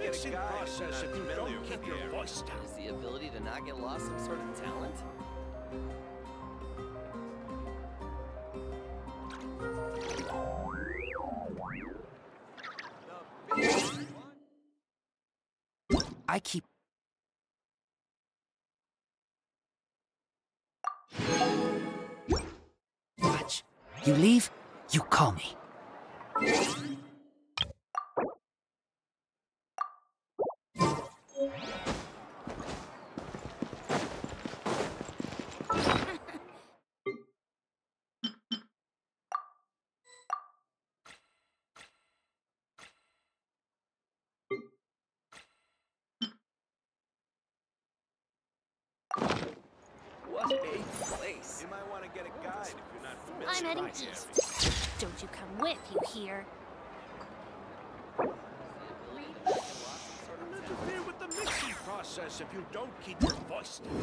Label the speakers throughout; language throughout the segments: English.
Speaker 1: mixing process if you don't keep your voice down.
Speaker 2: Is the ability to not get lost some sort of talent?
Speaker 3: I keep... Watch. You leave, you call me.
Speaker 2: What a place.
Speaker 1: You might want to get a guide if you're not familiar.
Speaker 4: I'm heading east. Don't you come with, you hear?
Speaker 1: Don't interfere with the mixing process if you don't keep your voice down.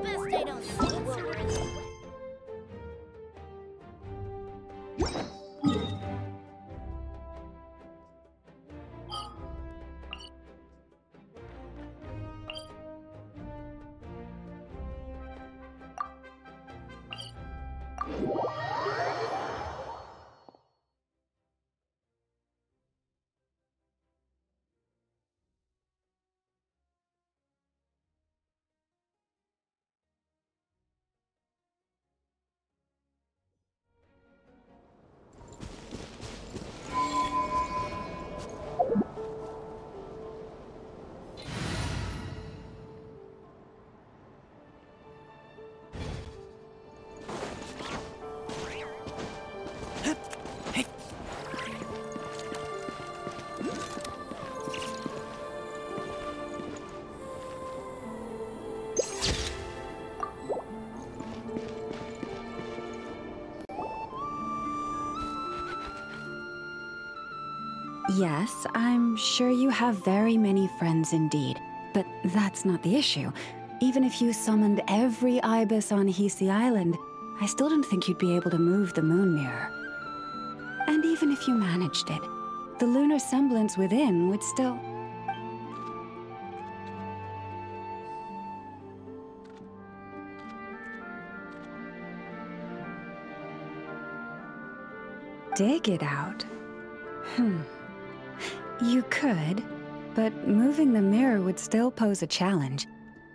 Speaker 4: Best I don't see Wilbur in the way.
Speaker 5: Yes, I'm sure you have very many friends indeed. But that's not the issue. Even if you summoned every ibis on Hiisi Island, I still don't think you'd be able to move the moon mirror. And even if you managed it, the lunar semblance within would still... dig it out? You could, but moving the mirror would still pose a challenge,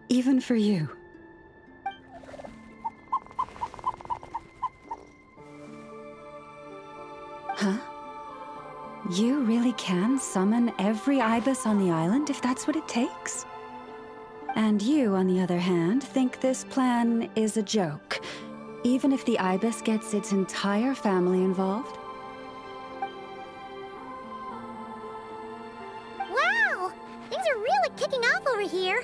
Speaker 5: even for you. Huh? You really can summon every ibis on the island if that's what it takes? And you, on the other hand, think this plan is a joke, even if the ibis gets its entire family involved?
Speaker 4: Wow! Things are really kicking off over here.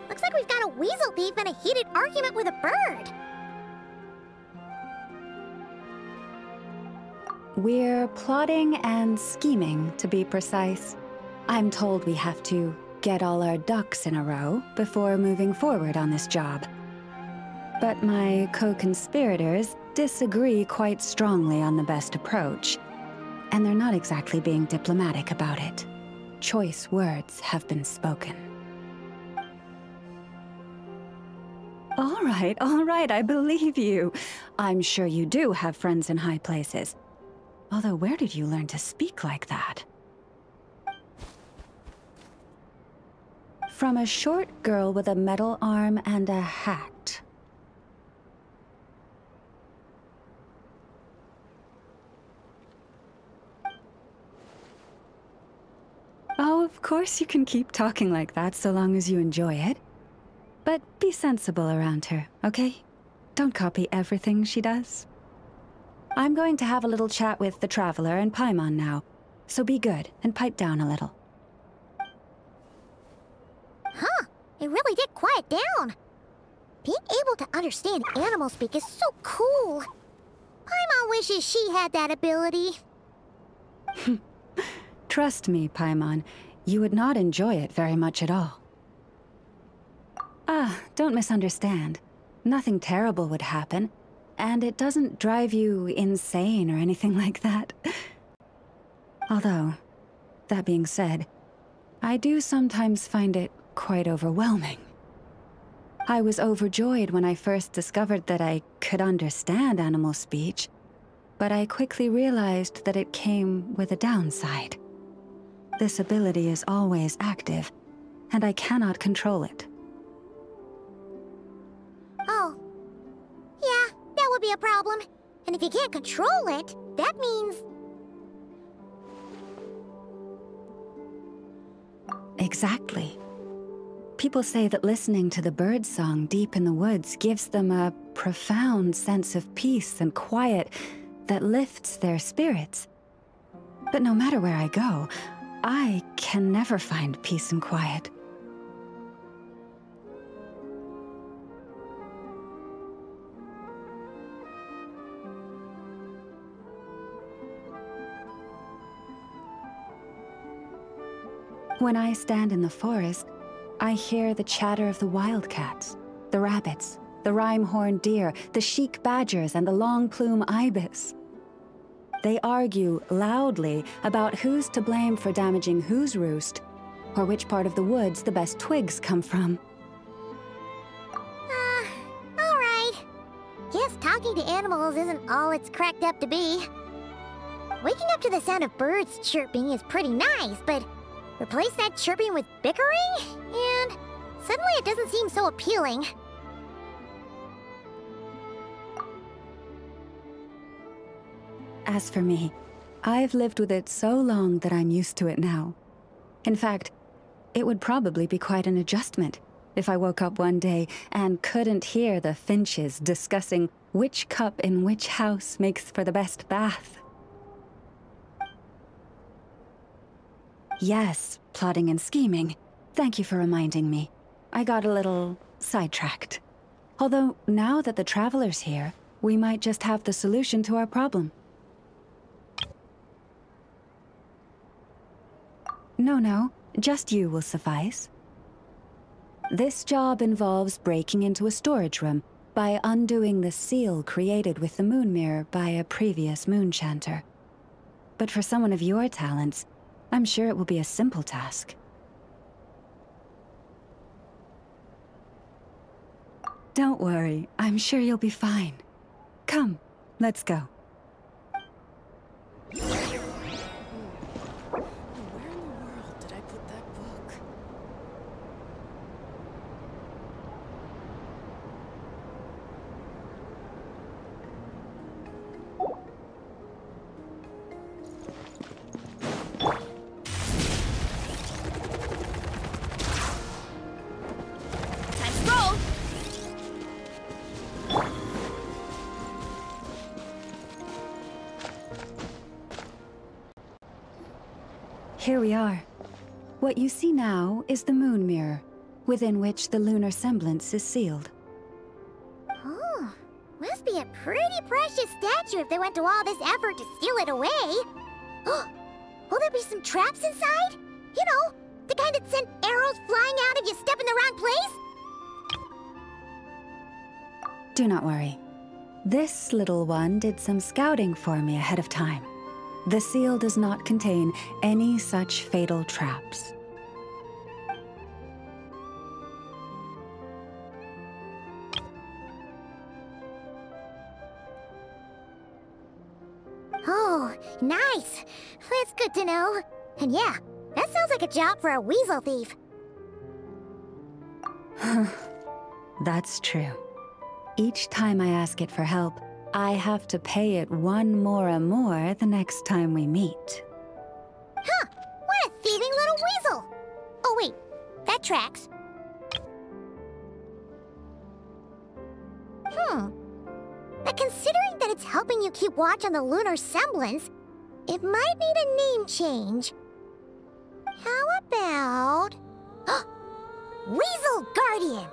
Speaker 4: Looks like we've got a weasel thief and a heated argument with a bird.
Speaker 5: We're plotting and scheming, to be precise. I'm told we have to get all our ducks in a row before moving forward on this job. But my co-conspirators disagree quite strongly on the best approach, and they're not exactly being diplomatic about it. Choice words have been spoken. All right, I believe you. I'm sure you do have friends in high places. Although, where did you learn to speak like that? From a short girl with a metal arm and a hat. Oh, of course. course you can keep talking like that so long as you enjoy it. But be sensible around her, okay? Don't copy everything she does. I'm going to have a little chat with the Traveler and Paimon now, so be good and pipe down a little.
Speaker 4: Huh, it really did quiet down. Being able to understand animal speak is so cool. Paimon wishes she had that ability.
Speaker 5: Trust me, Paimon, you would not enjoy it very much at all. Don't misunderstand. Nothing terrible would happen, and it doesn't drive you insane or anything like that. Although, that being said, I do sometimes find it quite overwhelming. I was overjoyed when I first discovered that I could understand animal speech, but I quickly realized that it came with a downside. This ability is always active, and I cannot control it.
Speaker 4: Oh. Yeah, that would be a problem. And if you can't control it, that means...
Speaker 5: Exactly. People say that listening to the bird song deep in the woods gives them a profound sense of peace and quiet that lifts their spirits. But no matter where I go, I can never find peace and quiet. When I stand in the forest, I hear the chatter of the wildcats, the rabbits, the rhyme-horned deer, the chic badgers, and the long-plume ibis. They argue loudly about who's to blame for damaging whose roost, or which part of the woods the best twigs come from.
Speaker 4: Alright. Guess talking to animals isn't all it's cracked up to be. Waking up to the sound of birds chirping is pretty nice, but replace that chirping with bickering, and suddenly it doesn't seem so appealing.
Speaker 5: As for me, I've lived with it so long that I'm used to it now. In fact, it would probably be quite an adjustment if I woke up one day and couldn't hear the finches discussing which cup in which house makes for the best bath. Yes, plotting and scheming. Thank you for reminding me. I got a little sidetracked. Although, now that the Traveler's here, we might just have the solution to our problem. No, just you will suffice. This job involves breaking into a storage room by undoing the seal created with the moon mirror by a previous moon chanter. But for someone of your talents, I'm sure it will be a simple task. Don't worry, I'm sure you'll be fine. Come, let's go.
Speaker 2: Where in the world did I put that book? Time to roll!
Speaker 5: Here we are. What you see now is the moon mirror, within which the lunar semblance is sealed.
Speaker 4: Oh, must be a pretty precious statue if they went to all this effort to steal it away. Will there be some traps inside? You know, the kind that send arrows flying out if you step in the wrong place?
Speaker 5: Do not worry. This little one did some scouting for me ahead of time. The seal does not contain any such fatal traps.
Speaker 4: Oh, nice. That's good to know. And yeah, that sounds like a job for a weasel thief.
Speaker 5: That's true. Each time I ask it for help, I have to pay it one more the next time we meet.
Speaker 4: Huh, what a thieving little weasel! wait. That tracks. But considering that it's helping you keep watch on the lunar semblance, it might need a name change. How about... Weasel Guardian!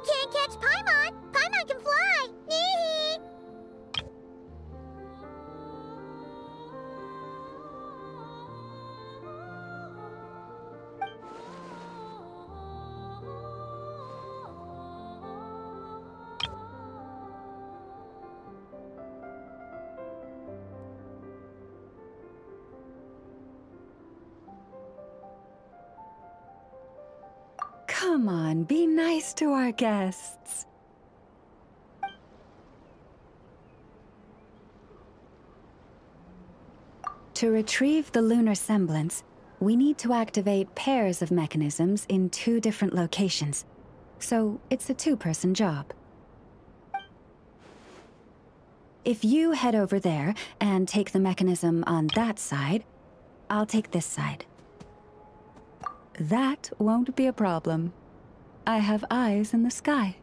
Speaker 4: Can't catch Paimon! Paimon can fly!
Speaker 5: Come on, be nice to our guests. To retrieve the lunar semblance, we need to activate pairs of mechanisms in 2 different locations. So it's a 2-person job. If you head over there and take the mechanism on that side, I'll take this side. That won't be a problem. I have eyes in the sky.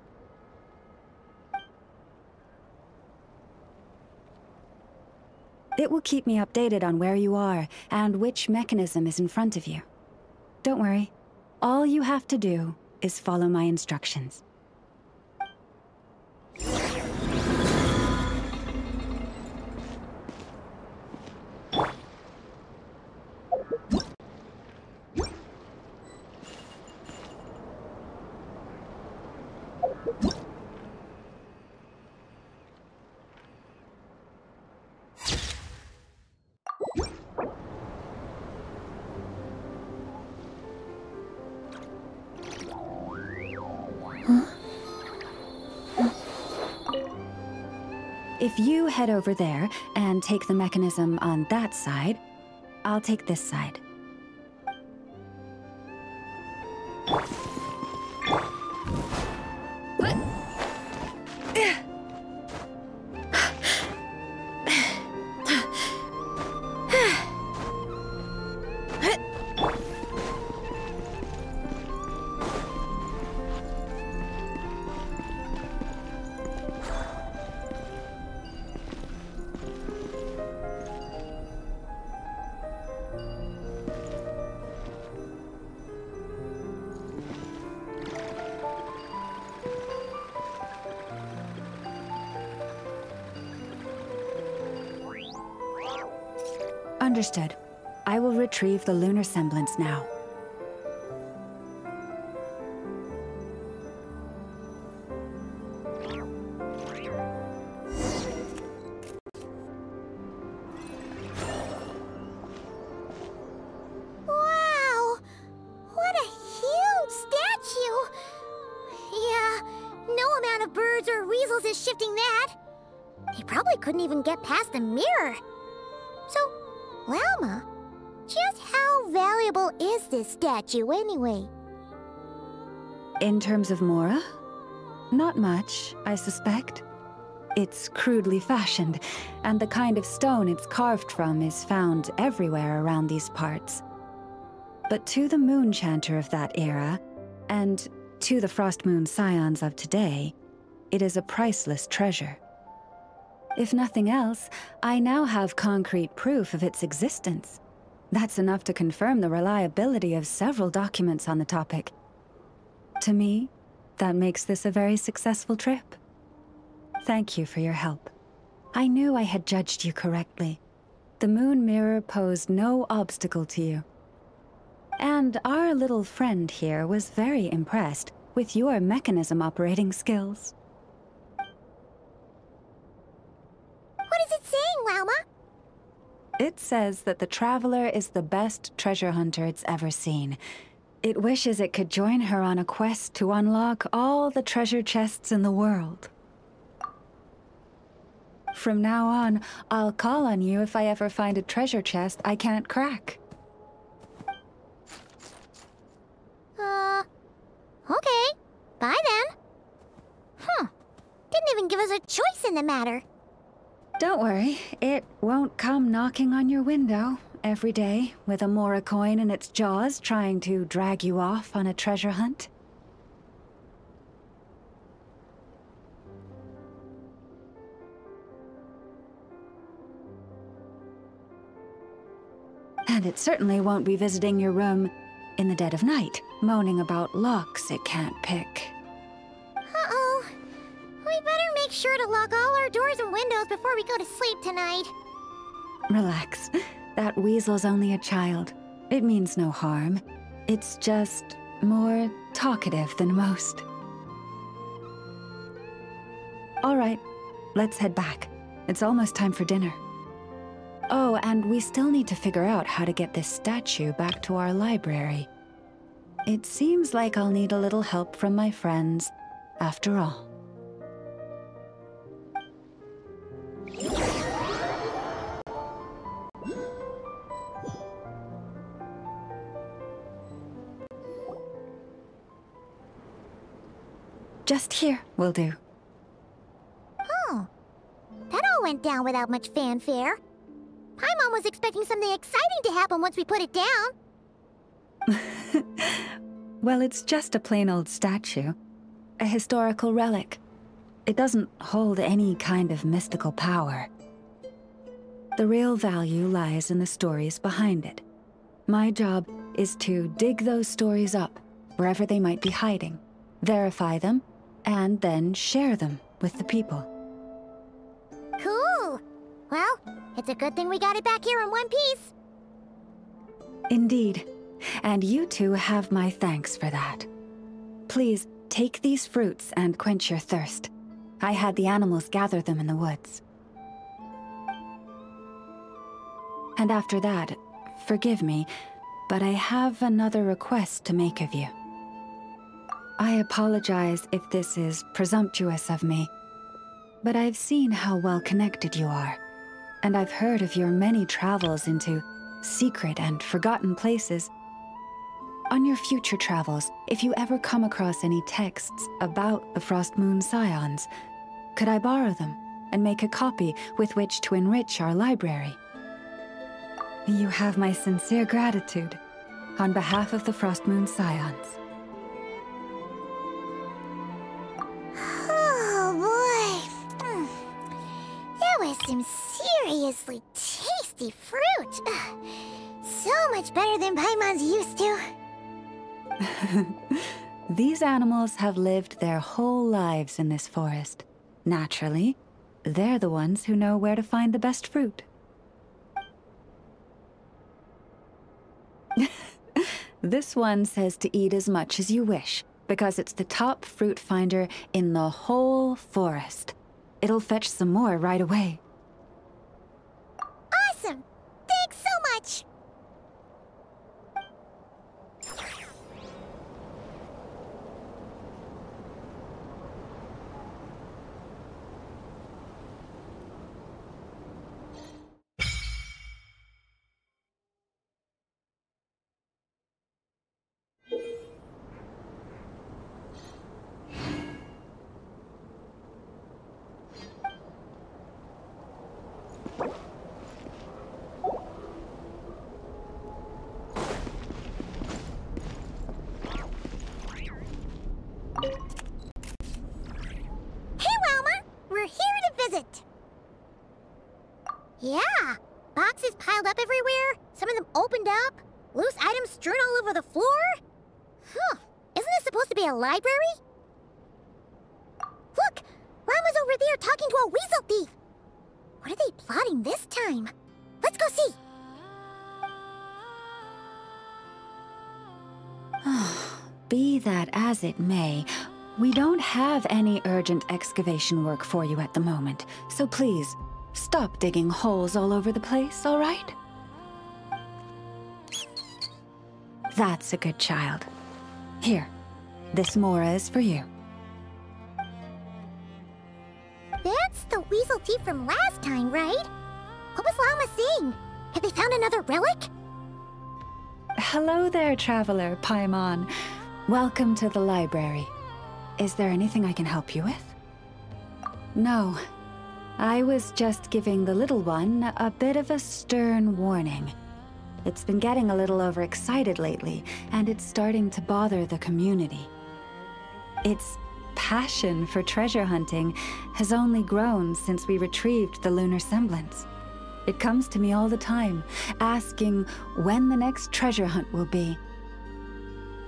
Speaker 5: It will keep me updated on where you are and which mechanism is in front of you. Don't worry. All you have to do is follow my instructions. If you head over there and take the mechanism on that side, I'll take this side. Understood. I will retrieve the lunar semblance now.
Speaker 4: Wow! What a huge statue! Yeah, no amount of birds or weasels is shifting that. He probably couldn't even get past the mirror. So, Lalma, just how valuable is this statue anyway?
Speaker 5: In terms of Mora? Not much, I suspect. It's crudely fashioned, and the kind of stone it's carved from is found everywhere around these parts. But to the Moon Chanter of that era, and to the Frost Moon Scions of today, it is a priceless treasure. If nothing else, I now have concrete proof of its existence. That's enough to confirm the reliability of several documents on the topic. To me, that makes this a very successful trip. Thank you for your help. I knew I had judged you correctly. The Moon Mirror posed no obstacle to you. And our little friend here was very impressed with your mechanism operating skills.
Speaker 4: What is it saying, Lalma?
Speaker 5: It says that the Traveler is the best treasure hunter it's ever seen. It wishes it could join her on a quest to unlock all the treasure chests in the world. From now on, I'll call on you if I ever find a treasure chest I can't crack.
Speaker 4: Okay. Bye then. Didn't even give us a choice in the matter.
Speaker 5: Don't worry, it won't come knocking on your window every day with a Mora coin in its jaws trying to drag you off on a treasure hunt. And it certainly won't be visiting your room in the dead of night, moaning about locks it can't pick.
Speaker 4: Uh-oh. We better make sure to lock all our doors and windows before we go to sleep tonight.
Speaker 5: Relax. That weasel's only a child. It means no harm. It's just more talkative than most. All right, let's head back. It's almost time for dinner. Oh, and we still need to figure out how to get this statue back to our library. It seems like I'll need a little help from my friends, after all. Just here will do.
Speaker 4: Oh, that all went down without much fanfare. Paimon was expecting something exciting to happen once we put it down.
Speaker 5: Well, it's just a plain old statue. A historical relic. It doesn't hold any kind of mystical power. The real value lies in the stories behind it. My job is to dig those stories up, wherever they might be hiding, verify them, and then share them with the people.
Speaker 4: Cool. Well, it's a good thing we got it back here in one piece.
Speaker 5: Indeed. And you two have my thanks for that. Please, take these fruits and quench your thirst. I had the animals gather them in the woods. And after that, forgive me, but I have another request to make of you. I apologize if this is presumptuous of me, but I've seen how well connected you are, and I've heard of your many travels into secret and forgotten places. On your future travels, if you ever come across any texts about the Frost Moon Scions, could I borrow them and make a copy with which to enrich our library? You have my sincere gratitude on behalf of the Frost Moon Scions.
Speaker 4: Oh boy. That was some seriously tasty fruit. So much better than Paimon's used to.
Speaker 5: These animals have lived their whole lives in this forest. Naturally, they're the ones who know where to find the best fruit. This one says to eat as much as you wish, because it's the top fruit finder in the whole forest. It'll fetch some more right away.
Speaker 4: Awesome! Thanks so much! Yeah, boxes piled up everywhere, some of them opened up, loose items strewn all over the floor. Huh, isn't this supposed to be a library? Look, Llama's over there talking to a weasel thief. What are they plotting this time? Let's go see.
Speaker 5: Be that as it may, we don't have any urgent excavation work for you at the moment, so please, stop digging holes all over the place, all right? That's a good child. Here, this Mora is for you.
Speaker 4: That's the weasel thief from last time, right? What was Llama saying? Have they found another relic?
Speaker 5: Hello there, traveler, Paimon. Welcome to the library. Is there anything I can help you with? No. I was just giving the little one a bit of a stern warning. It's been getting a little overexcited lately, and it's starting to bother the community. Its passion for treasure hunting has only grown since we retrieved the lunar semblance. It comes to me all the time, asking when the next treasure hunt will be.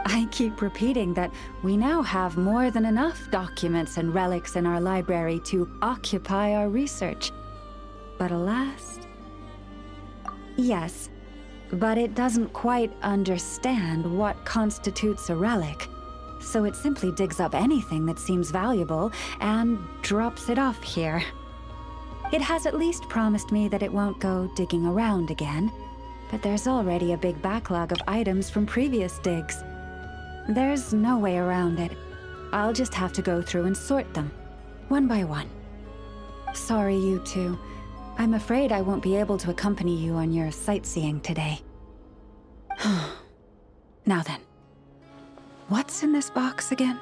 Speaker 5: I keep repeating that we now have more than enough documents and relics in our library to occupy our research. But alas... Yes, but it doesn't quite understand what constitutes a relic, so it simply digs up anything that seems valuable and drops it off here. It has at least promised me that it won't go digging around again, but there's already a big backlog of items from previous digs. There's no way around it. I'll just have to go through and sort them, one by one. Sorry, you two. I'm afraid I won't be able to accompany you on your sightseeing today. Now then, what's in this box again?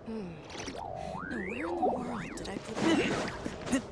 Speaker 2: Now where in the world did I put that?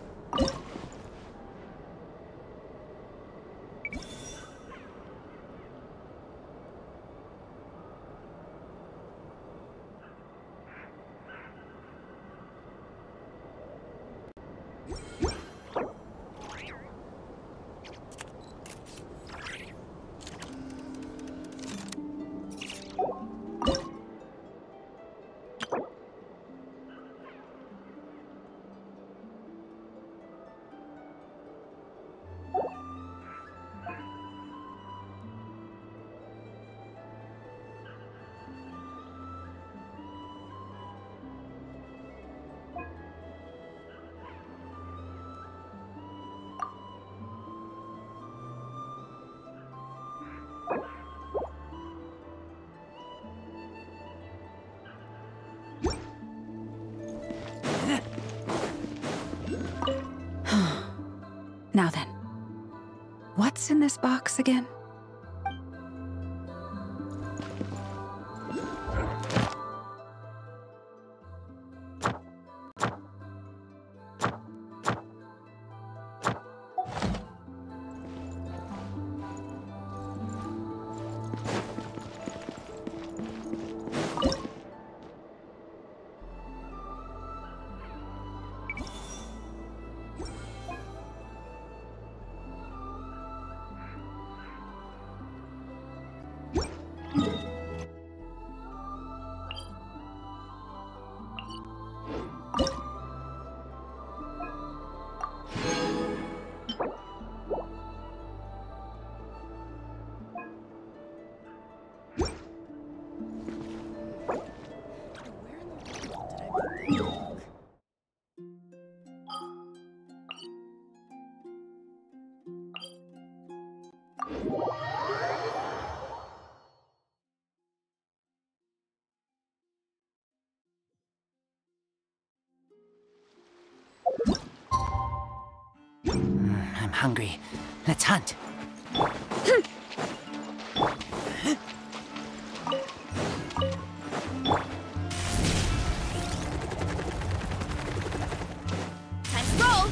Speaker 5: Now then, what's in this box again?
Speaker 3: I'm hungry. Let's hunt.
Speaker 2: Time to roll!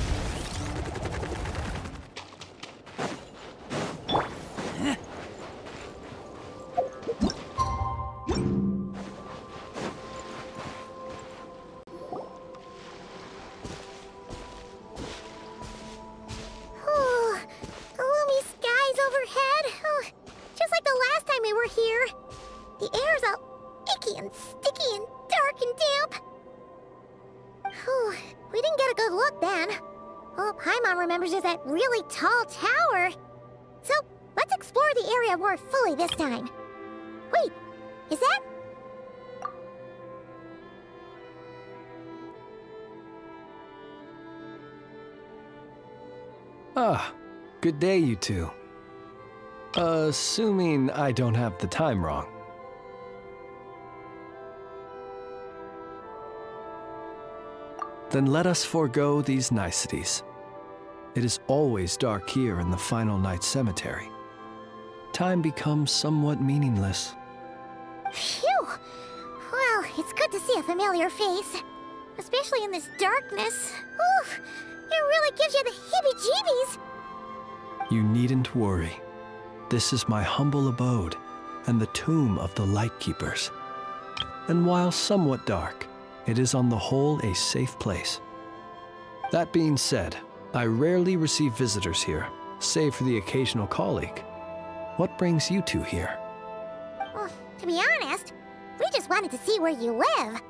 Speaker 4: Oh, gloomy skies overhead. Oh, just like the last time we were here. The air's all icky and sticky and dark and damp. Whew, we didn't get a good look then. All Paimon remembers is that really tall tower. So, let's explore the area more fully this time. Wait, is that...
Speaker 6: Ah, good day, you two. Assuming I don't have the time wrong. Then let us forego these niceties. It is always dark here in the final night cemetery. Time becomes somewhat meaningless.
Speaker 4: Phew! Well, it's good to see a familiar face. Especially in this darkness. Oof! It really gives you the heebie-jeebies!
Speaker 6: You needn't worry. This is my humble abode, and the tomb of the Lightkeepers. And while somewhat dark, it is on the whole a safe place. That being said, I rarely receive visitors here, save for the occasional colleague. What brings you two here?
Speaker 4: Well, to be honest, we just wanted to see where you live.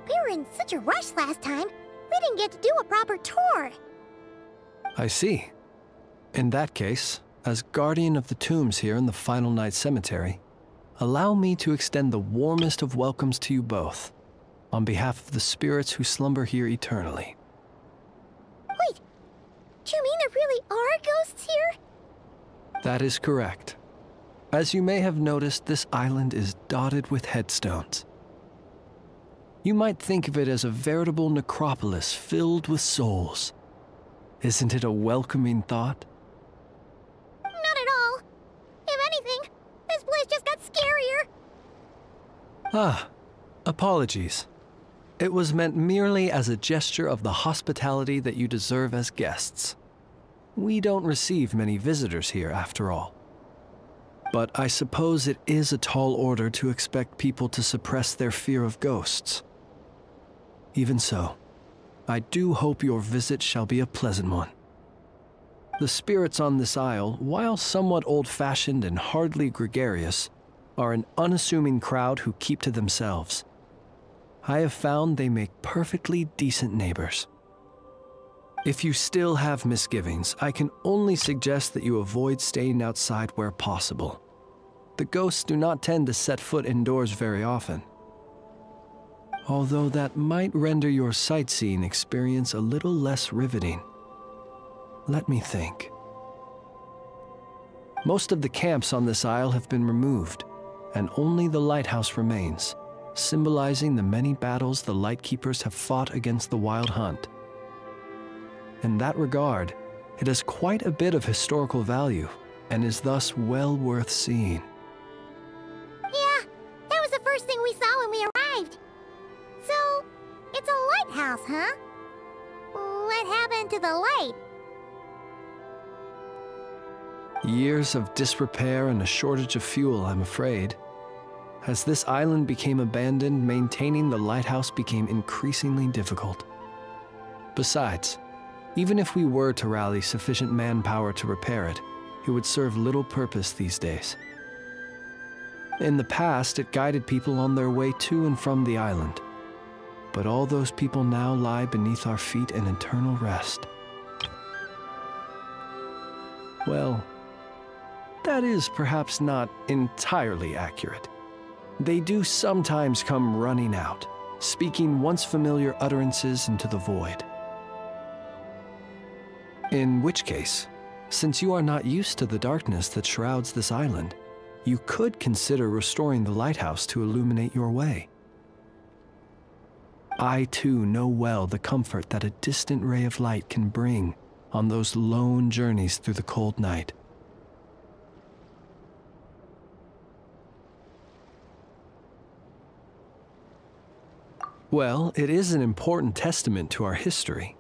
Speaker 4: We were in such a rush last time, we didn't get to do a proper tour.
Speaker 6: I see. In that case, as guardian of the tombs here in the Final Night Cemetery, allow me to extend the warmest of welcomes to you both, on behalf of the spirits who slumber here eternally.
Speaker 4: Wait, do you mean there really are ghosts here?
Speaker 6: That is correct. As you may have noticed, this island is dotted with headstones. You might think of it as a veritable necropolis filled with souls. Isn't it a welcoming thought?
Speaker 4: Not at all. If anything, this place just got scarier.
Speaker 6: Ah, apologies. It was meant merely as a gesture of the hospitality that you deserve as guests. We don't receive many visitors here, after all. But I suppose it is a tall order to expect people to suppress their fear of ghosts. Even so, I do hope your visit shall be a pleasant one. The spirits on this isle, while somewhat old-fashioned and hardly gregarious, are an unassuming crowd who keep to themselves. I have found they make perfectly decent neighbors. If you still have misgivings, I can only suggest that you avoid staying outside where possible. The ghosts do not tend to set foot indoors very often. Although that might render your sightseeing experience a little less riveting. Let me think. Most of the camps on this isle have been removed, and only the lighthouse remains, symbolizing the many battles the Lightkeepers have fought against the Wild Hunt. In that regard, it has quite a bit of historical value, and is thus well worth seeing.
Speaker 4: Yeah, that was the first thing we saw when we arrived. So, it's a lighthouse, huh? What happened to the light?
Speaker 6: Years of disrepair and a shortage of fuel, I'm afraid. As this island became abandoned, maintaining the lighthouse became increasingly difficult. Besides, even if we were to rally sufficient manpower to repair it, it would serve little purpose these days. In the past, it guided people on their way to and from the island. But all those people now lie beneath our feet in eternal rest. Well, that is perhaps not entirely accurate. They do sometimes come running out, speaking once familiar utterances into the void. In which case, since you are not used to the darkness that shrouds this island, you could consider restoring the lighthouse to illuminate your way. I too know well the comfort that a distant ray of light can bring on those lone journeys through the cold night. Well, it is an important testament to our history.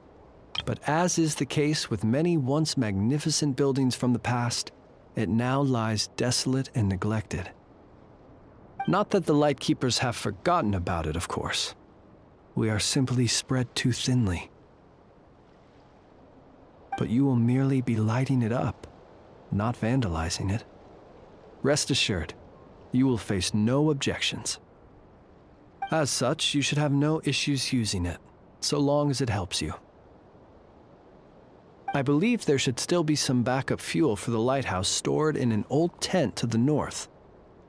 Speaker 6: But as is the case with many once magnificent buildings from the past, it now lies desolate and neglected. Not that the Lightkeepers have forgotten about it, of course. We are simply spread too thinly. But you will merely be lighting it up, not vandalizing it. Rest assured, you will face no objections. As such, you should have no issues using it, so long as it helps you. I believe there should still be some backup fuel for the lighthouse stored in an old tent to the north.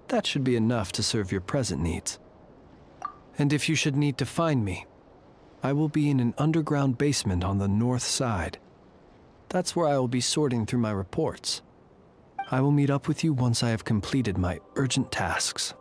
Speaker 6: That should be enough to serve your present needs. And if you should need to find me, I will be in an underground basement on the north side. That's where I will be sorting through my reports. I will meet up with you once I have completed my urgent tasks.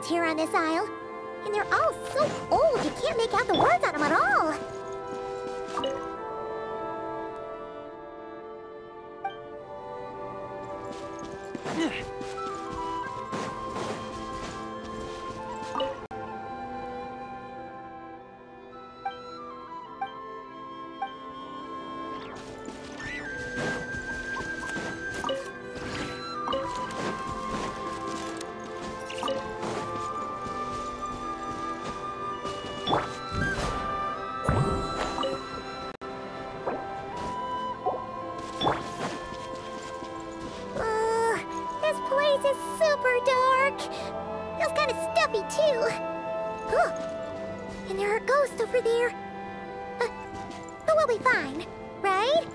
Speaker 4: Here on this isle, and they're all so old you can't make out the words on them at all. And there are ghosts over there. But we'll be fine, right?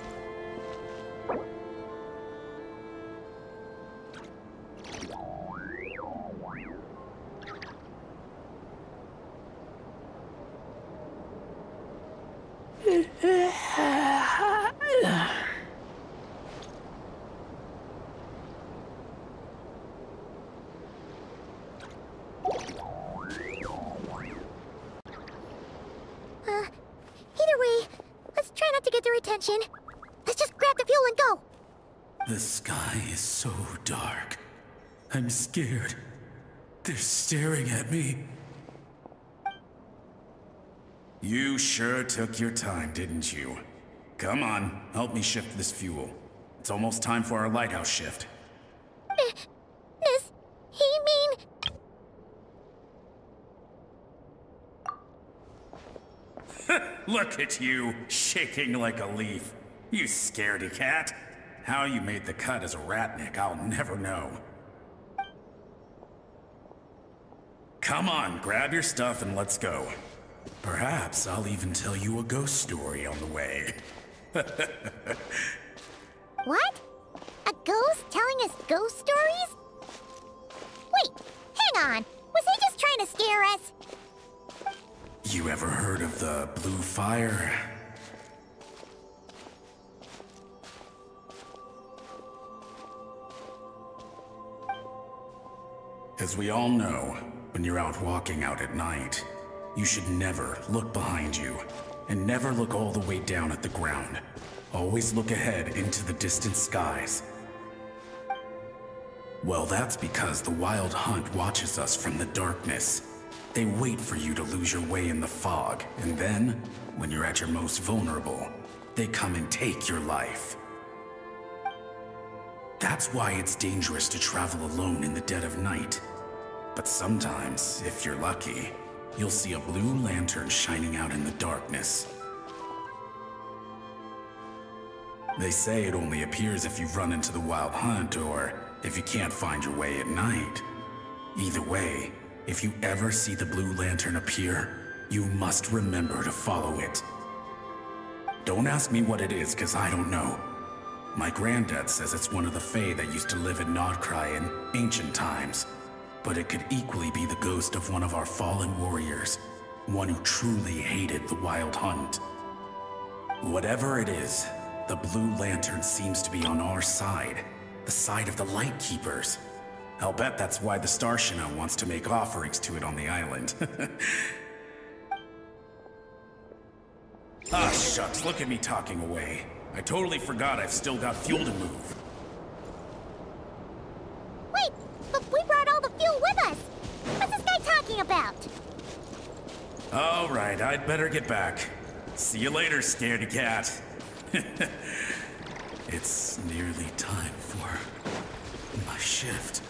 Speaker 4: get their attention. Let's just grab the fuel and go.
Speaker 7: The sky is so dark. I'm scared. They're staring at me. You sure took your time, didn't you? Come on, help me shift this fuel. It's almost time for our lighthouse shift.
Speaker 4: Does he mean...
Speaker 7: Look at you, shaking like a leaf. You scaredy cat. How you made the cut as a ratnik, I'll never know. Come on, grab your stuff and let's go. Perhaps I'll even tell you a ghost story on the way.
Speaker 4: What? A ghost telling us ghost stories? Wait, hang on. Was he just trying to scare us?
Speaker 7: You ever heard of the blue fire? As we all know, when you're out walking out at night, you should never look behind you, and never look all the way down at the ground. Always look ahead into the distant skies. Well, that's because the Wild Hunt watches us from the darkness. They wait for you to lose your way in the fog, and then, when you're at your most vulnerable, they come and take your life. That's why it's dangerous to travel alone in the dead of night. But sometimes, if you're lucky, you'll see a blue lantern shining out in the darkness. They say it only appears if you've run into the Wild Hunt or if you can't find your way at night. Either way, if you ever see the blue lantern appear, you must remember to follow it. Don't ask me what it is, 'cause I don't know. My granddad says it's one of the Fae that used to live in Nod-Krai in ancient times. But it could equally be the ghost of one of our fallen warriors, one who truly hated the Wild Hunt. Whatever it is, the blue lantern seems to be on our side, the side of the Light Keepers. I'll bet that's why the Starshina wants to make offerings to it on the island. Ah, shucks, look at me talking away. I totally forgot I've still got fuel to move.
Speaker 4: Wait, but we brought all the fuel with us. What's this guy talking about?
Speaker 7: All right, I'd better get back. See you later, scaredy cat. It's nearly time for my shift.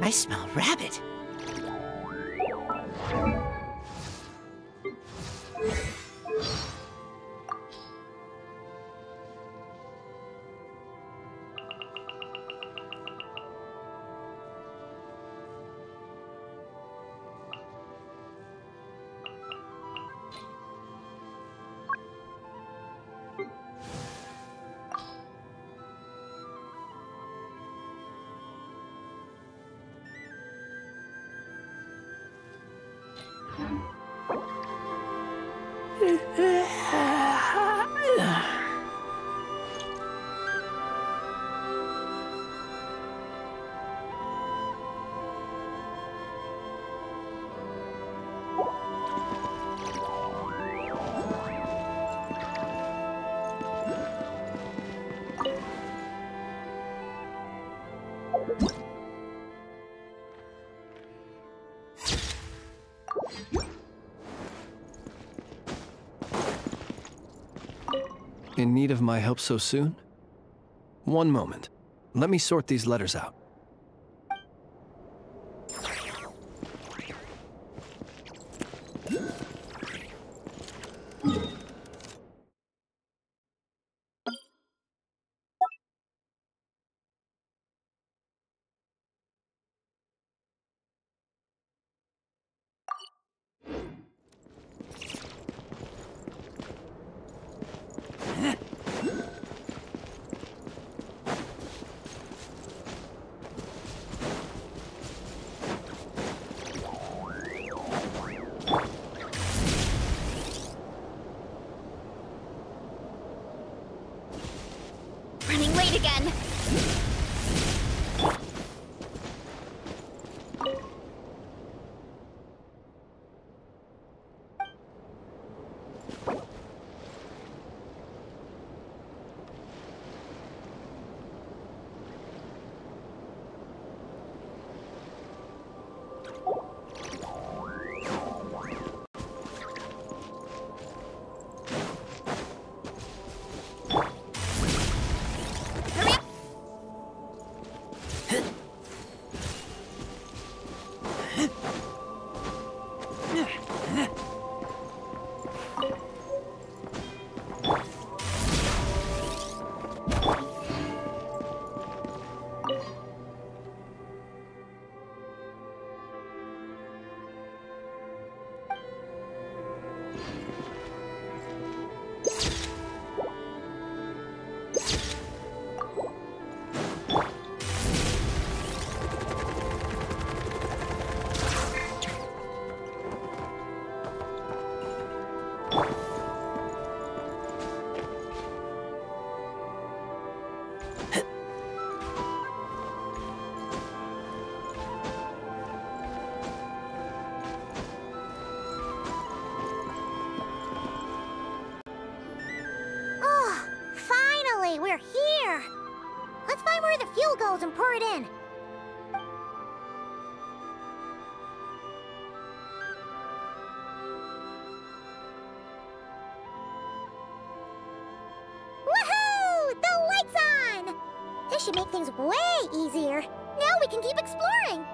Speaker 3: I smell rabbit.
Speaker 6: In need of my help so soon? One moment. Let me sort these letters out.
Speaker 4: Running late again. We're here! Let's find where the fuel goes and pour it in. Woohoo! The light's on! This should make things way easier. Now we can keep exploring.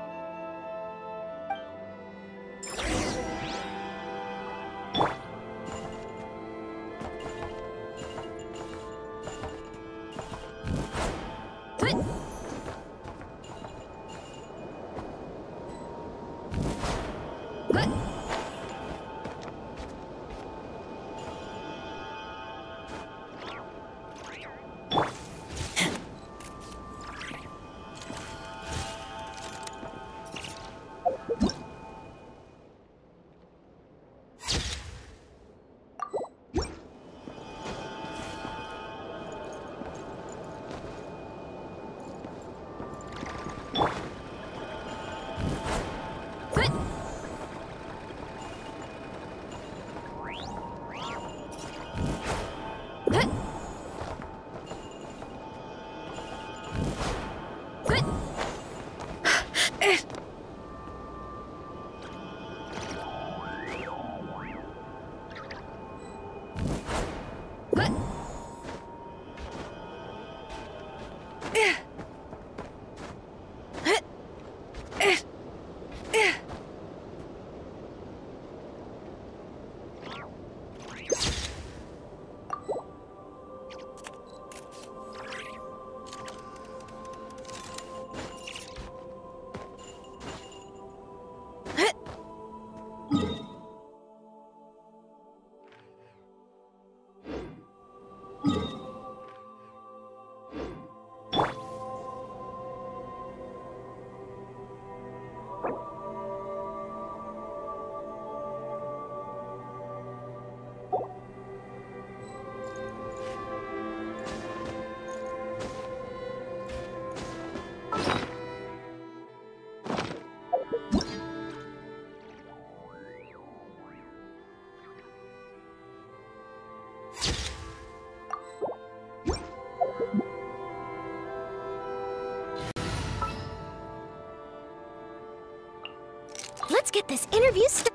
Speaker 4: Let's get this interview started.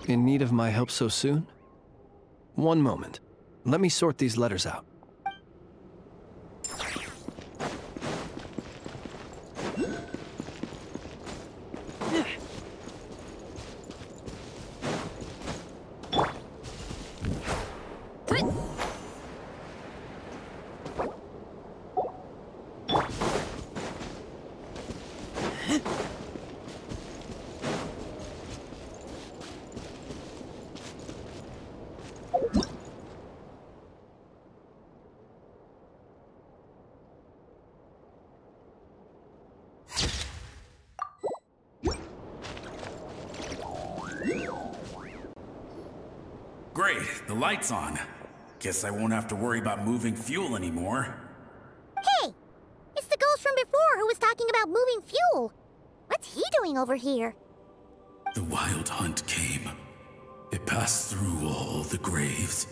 Speaker 6: In need of my help so soon? One moment. Let me sort these letters out.
Speaker 7: Great, the light's on. Guess I won't have to worry about moving fuel anymore.
Speaker 4: Hey! It's the ghost from before who was talking about moving fuel. What's he doing over here?
Speaker 7: The wild hunt came. It passed through all the graves.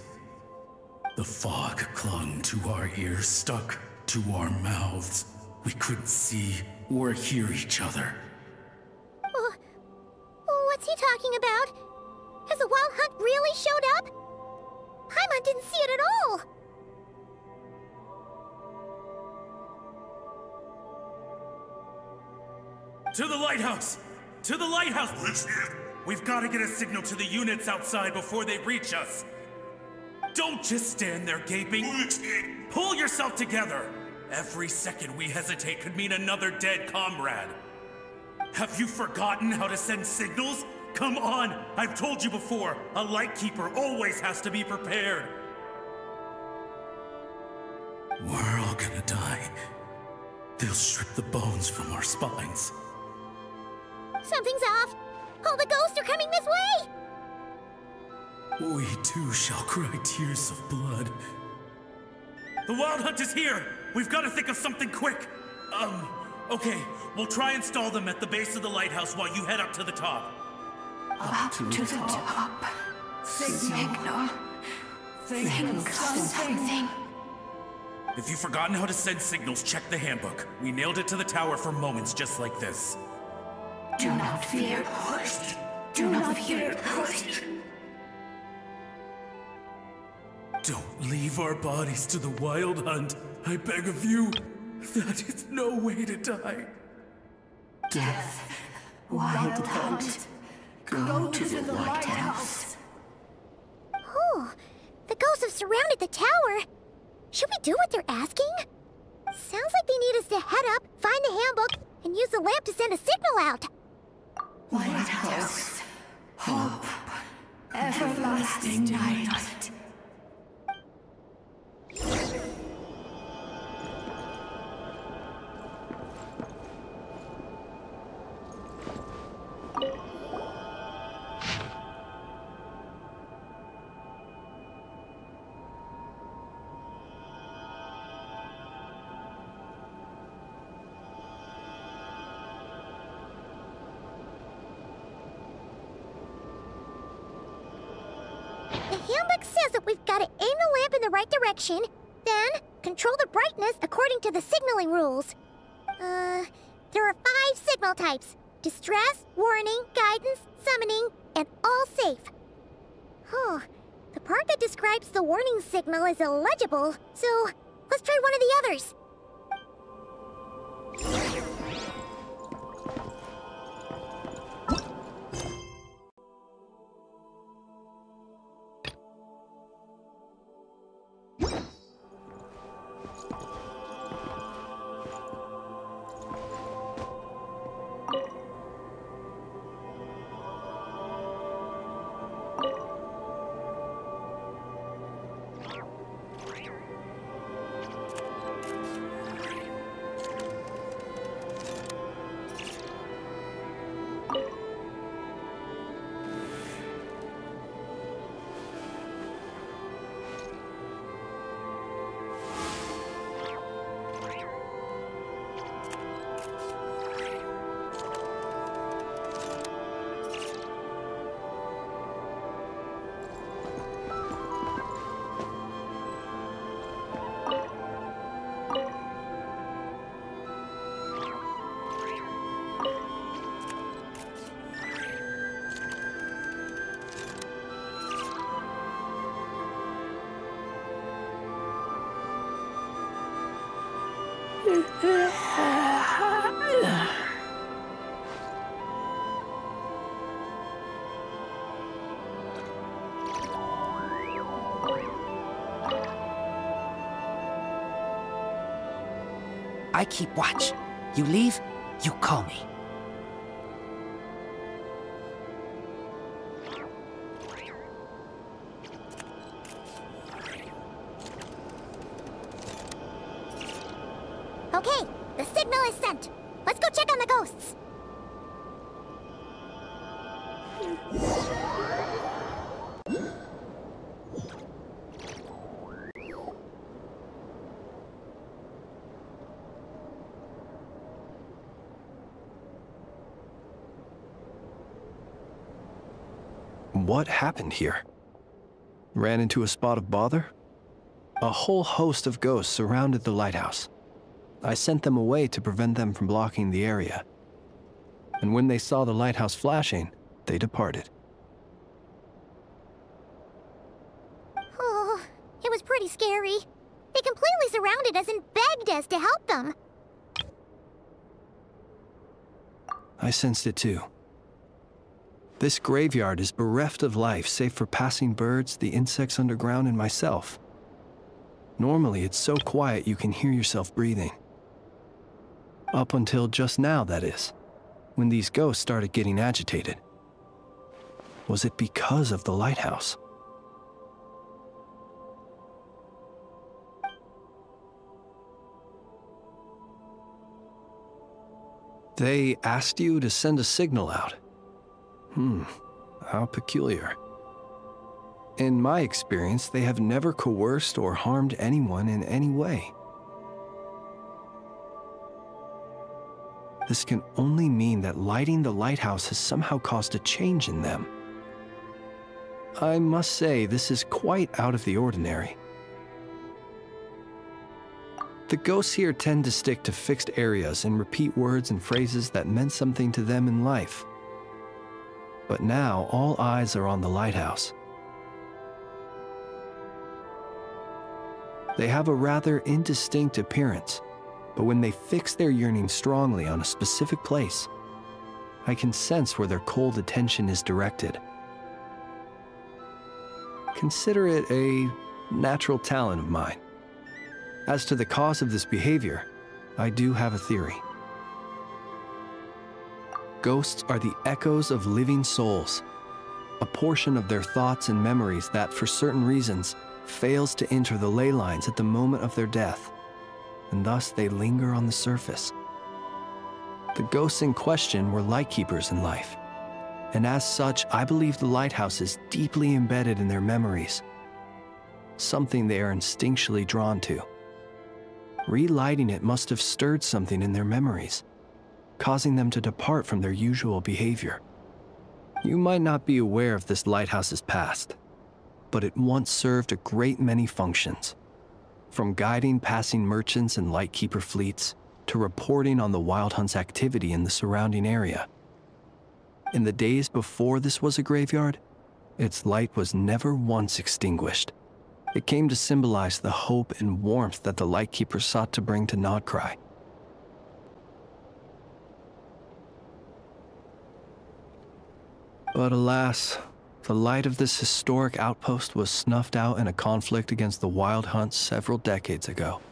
Speaker 7: The fog clung to our ears, stuck to our mouths. We couldn't see or hear each other.
Speaker 4: What's he talking about? Has the wild hunt really showed up? Paimon didn't see it at all!
Speaker 7: To the lighthouse! To the lighthouse! We've got to get a signal to the units outside before they reach us. Don't just stand there gaping. Pull yourself together! Every second we hesitate could mean another dead comrade. Have you forgotten how to send signals? Come on! I've told you before, a lightkeeper always has to be prepared. We're all gonna die. They'll strip the bones from our spines.
Speaker 4: Something's off! All the ghosts are coming this way!
Speaker 7: We too shall cry tears of blood. The wild hunt is here! We've got to think of something quick! Okay, we'll try and stall them at the base of the lighthouse while you head up to the top.
Speaker 3: Up to the top. Signal. Think of something.
Speaker 7: If you've forgotten how to send signals, check the handbook. We nailed it to the tower for moments just like this.
Speaker 3: Do not fear, host. Do not fear, host.
Speaker 7: Don't leave our bodies to the wild hunt. I beg of you. That is no way to die.
Speaker 3: Death. Wild hunt. Go to the lighthouse.
Speaker 4: Oh, the ghosts have surrounded the tower. Should we do what they're asking? Sounds like they need us to head up, find the handbook, and use the lamp to send a signal out.
Speaker 3: Lighthouse. Hope. Everlasting night.
Speaker 4: The handbook says that we've got to aim the lamp in the right direction, then control the brightness according to the signaling rules. There are 5 signal types: distress, warning, guidance, summoning, and all safe. The part that describes the warning signal is illegible, so let's try one of the others.
Speaker 8: I keep watch. You leave, you call me.
Speaker 4: Okay, the signal is sent. Let's go check on the ghosts.
Speaker 6: What happened here? Ran into a spot of bother? A whole host of ghosts surrounded the lighthouse. I sent them away to prevent them from blocking the area. And when they saw the lighthouse flashing, they departed.
Speaker 4: Oh, it was pretty scary. They completely surrounded us and begged us to help them.
Speaker 6: I sensed it too. This graveyard is bereft of life save for passing birds, the insects underground, and myself. Normally, it's so quiet you can hear yourself breathing. Up until just now, that is, when these ghosts started getting agitated. Was it because of the lighthouse? They asked you to send a signal out. How peculiar. In my experience, they have never coerced or harmed anyone in any way. This can only mean that lighting the lighthouse has somehow caused a change in them. I must say, this is quite out of the ordinary. The ghosts here tend to stick to fixed areas and repeat words and phrases that meant something to them in life. But now, all eyes are on the lighthouse. They have a rather indistinct appearance, but when they fix their yearning strongly on a specific place, I can sense where their cold attention is directed. Consider it a natural talent of mine. As to the cause of this behavior, I do have a theory. Ghosts are the echoes of living souls, a portion of their thoughts and memories that, for certain reasons, fails to enter the ley lines at the moment of their death, and thus they linger on the surface. The ghosts in question were lightkeepers in life, and as such, I believe the lighthouse is deeply embedded in their memories, something they are instinctually drawn to. Relighting it must have stirred something in their memories, causing them to depart from their usual behavior. You might not be aware of this lighthouse's past, but it once served a great many functions, from guiding passing merchants and lightkeeper fleets to reporting on the Wild Hunt's activity in the surrounding area. In the days before this was a graveyard, its light was never once extinguished. It came to symbolize the hope and warmth that the lightkeeper sought to bring to Nod-Krai. But alas, the light of this historic outpost was snuffed out in a conflict against the Wild Hunt several decades ago.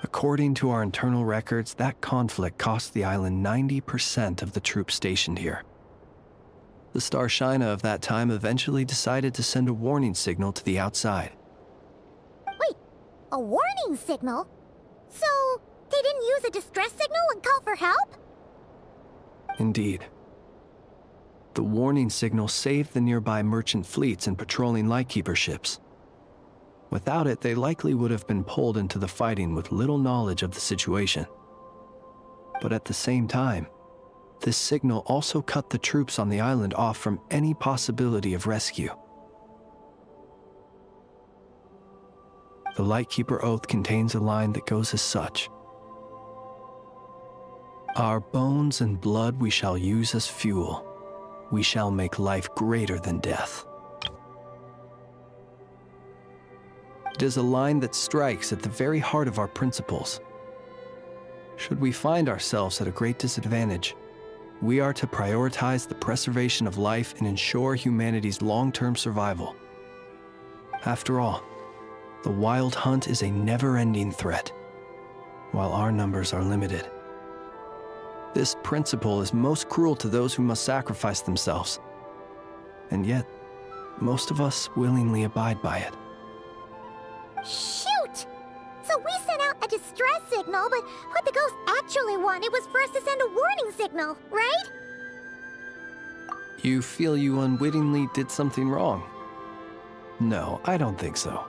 Speaker 6: According to our internal records, that conflict cost the island 90% of the troops stationed here. The Star Shina of that time eventually decided to send a warning signal to the outside.
Speaker 4: Wait, a warning signal? So, they didn't use a distress signal and call for help?
Speaker 6: Indeed. The warning signal saved the nearby merchant fleets and patrolling lightkeeper ships. Without it, they likely would have been pulled into the fighting with little knowledge of the situation. But at the same time, this signal also cut the troops on the island off from any possibility of rescue. The Lightkeeper Oath contains a line that goes as such: "Our bones and blood we shall use as fuel. We shall make life greater than death." It is a line that strikes at the very heart of our principles. Should we find ourselves at a great disadvantage, we are to prioritize the preservation of life and ensure humanity's long-term survival. After all, the wild hunt is a never-ending threat, while our numbers are limited. This principle is most cruel to those who must sacrifice themselves, and yet, most of us willingly abide by it.
Speaker 4: Shoot! So we sent out a distress signal, but what the ghost actually wanted was for us to send a warning signal, right?
Speaker 6: You feel you unwittingly did something wrong? No, I don't think so.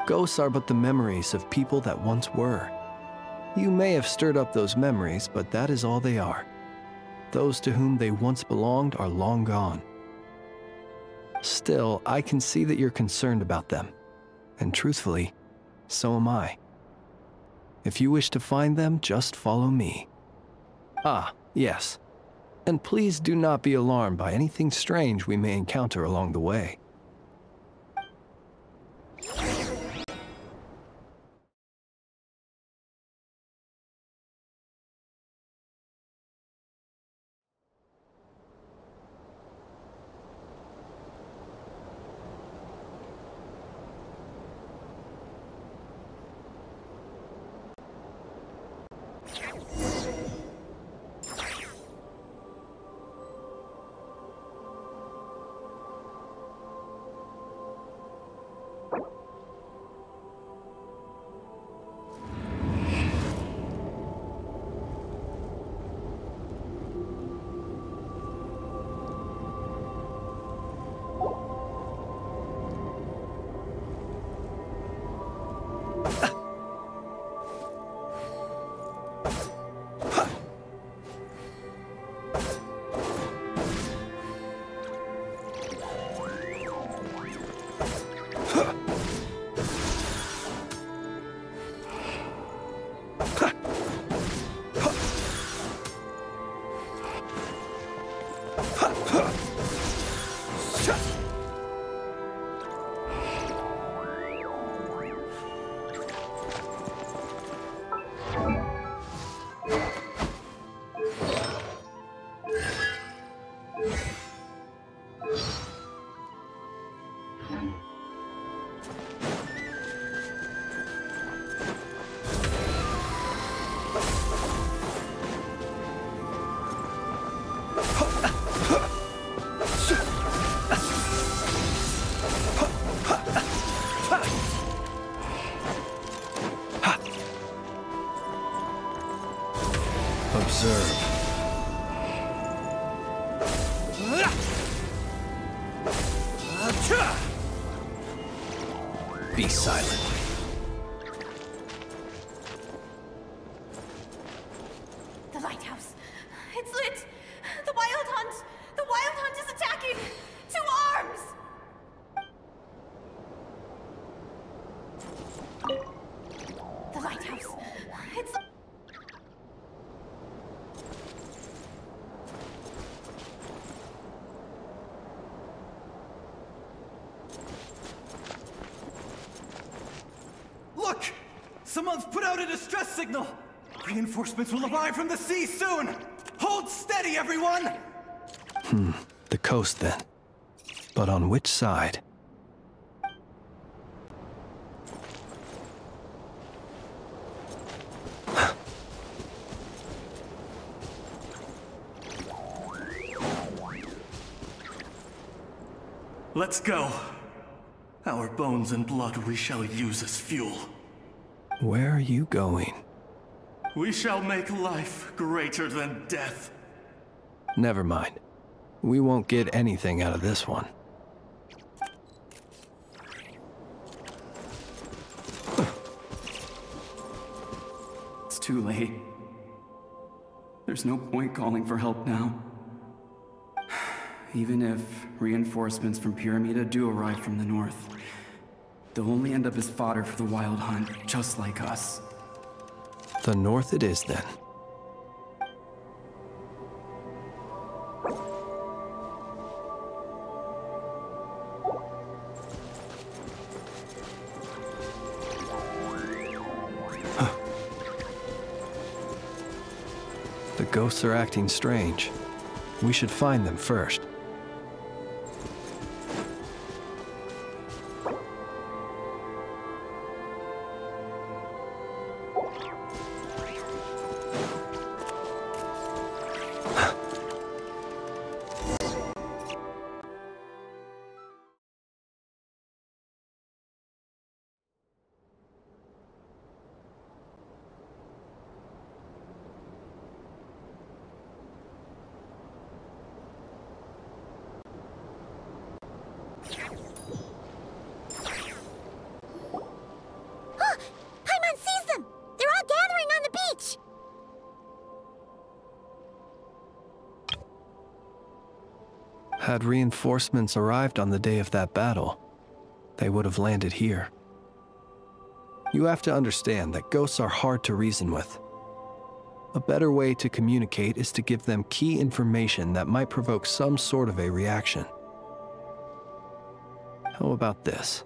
Speaker 6: Ghosts are but the memories of people that once were. You may have stirred up those memories, but that is all they are. Those to whom they once belonged are long gone. Still, I can see that you're concerned about them. And truthfully, so am I. If you wish to find them, just follow me. Ah, yes. And please do not be alarmed by anything strange we may encounter along the way. Observe. Be silent.
Speaker 2: The lighthouse. It's lit. The wild hunt. The wild hunt is attacking. To arms! The lighthouse. It's...
Speaker 9: Look! Someone's put out a distress signal! Reinforcements will arrive from the sea soon! Hold steady, everyone!
Speaker 6: The coast then. But on which side?
Speaker 9: Let's go. Our bones and blood we shall use as fuel.
Speaker 6: Where are you going?
Speaker 9: We shall make life greater than death.
Speaker 6: Never mind. We won't get anything out of this one.
Speaker 10: It's too late. There's no point calling for help now. Even if reinforcements from Pyramida do arrive from the north, they'll only end up as fodder for the wild hunt, just like us.
Speaker 6: The north it is, then. The ghosts are acting strange. We should find them first. Had reinforcements arrived on the day of that battle, they would have landed here. You have to understand that ghosts are hard to reason with. A better way to communicate is to give them key information that might provoke some sort of a reaction. How about this?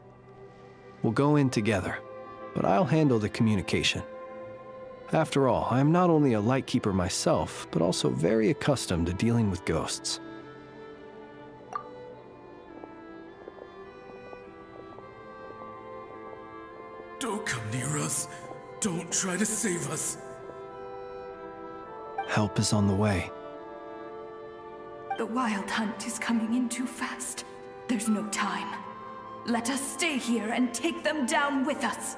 Speaker 6: We'll go in together, but I'll handle the communication. After all, I am not only a lightkeeper myself, but also very accustomed to dealing with ghosts.
Speaker 7: Don't come near us. Don't try to save us.
Speaker 6: Help is on the way.
Speaker 3: The Wild Hunt is coming in too fast. There's no time. Let us stay here and take them down with us.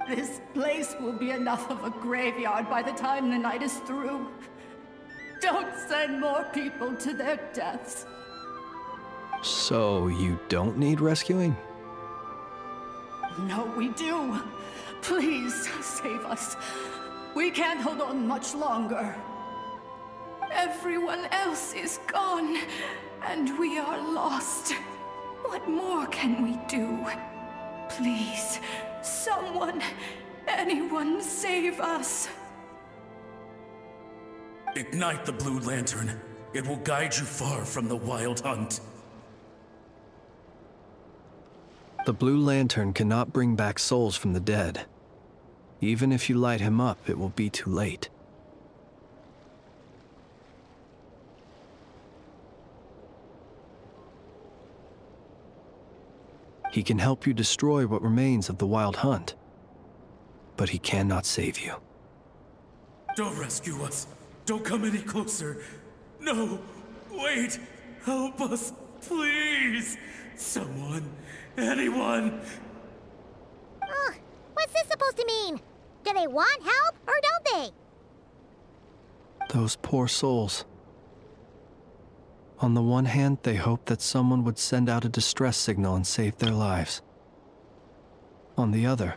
Speaker 3: This place will be enough of a graveyard by the time the night is through. Don't send more people to their deaths.
Speaker 6: So you don't need rescuing?
Speaker 3: No, we do. Please, save us. We can't hold on much longer. Everyone else is gone, and we are lost. What more can we do? Please, someone, anyone, save us.
Speaker 7: Ignite the blue lantern. It will guide you far from the Wild Hunt.
Speaker 6: The blue lantern cannot bring back souls from the dead. Even if you light him up, it will be too late. He can help you destroy what remains of the Wild Hunt, but he cannot save you.
Speaker 7: Don't rescue us. Don't come any closer. No, wait. Help us, please. Someone, anyone.
Speaker 4: What's this supposed to mean? Do they want help, or don't they?
Speaker 6: Those poor souls. On the one hand, they hoped that someone would send out a distress signal and save their lives. On the other,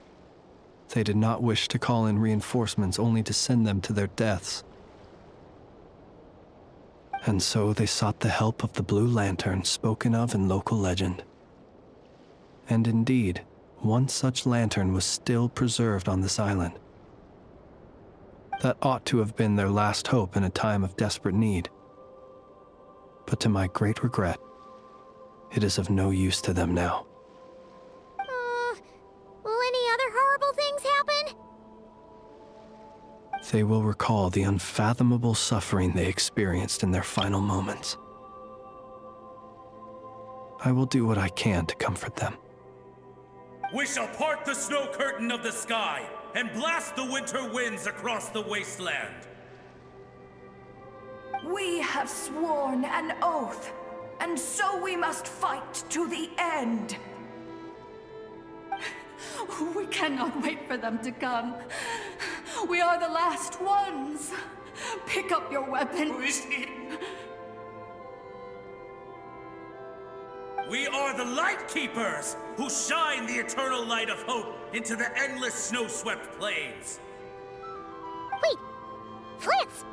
Speaker 6: they did not wish to call in reinforcements only to send them to their deaths. And so they sought the help of the Blue Lantern spoken of in local legend. And indeed, one such lantern was still preserved on this island. That ought to have been their last hope in a time of desperate need. But to my great regret, it is of no use to them now.
Speaker 4: Will any other horrible things happen?
Speaker 6: They will recall the unfathomable suffering they experienced in their final moments. I will do what I can to comfort them.
Speaker 7: We shall part the snow curtain of the sky and blast the winter winds across the wasteland.
Speaker 3: We have sworn an oath, and so we must fight to the end. We cannot wait for them to come. We are the last ones. Pick up your weapons.
Speaker 7: We are the Light Keepers, who shine the eternal light of hope into the endless snow-swept plains.
Speaker 4: Wait, Flitz!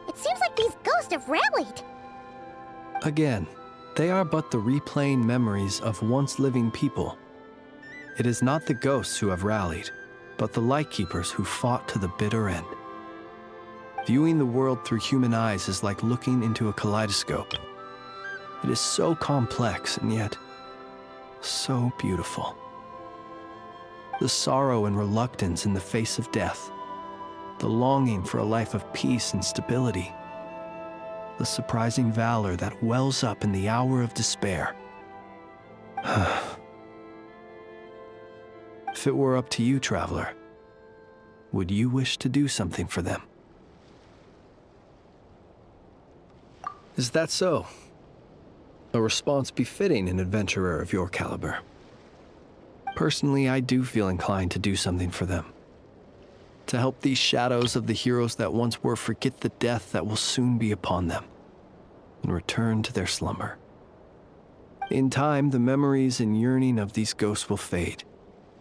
Speaker 4: It seems like these ghosts have rallied.
Speaker 6: Again, they are but the replaying memories of once living people. It is not the ghosts who have rallied, but the Lightkeepers who fought to the bitter end. Viewing the world through human eyes is like looking into a kaleidoscope. It is so complex and yet so beautiful. The sorrow and reluctance in the face of death, the longing for a life of peace and stability, the surprising valor that wells up in the hour of despair. If it were up to you, traveler, would you wish to do something for them? Is that so? A response befitting an adventurer of your caliber. Personally, I do feel inclined to do something for them. To help these shadows of the heroes that once were forget the death that will soon be upon them, and return to their slumber. In time, the memories and yearning of these ghosts will fade,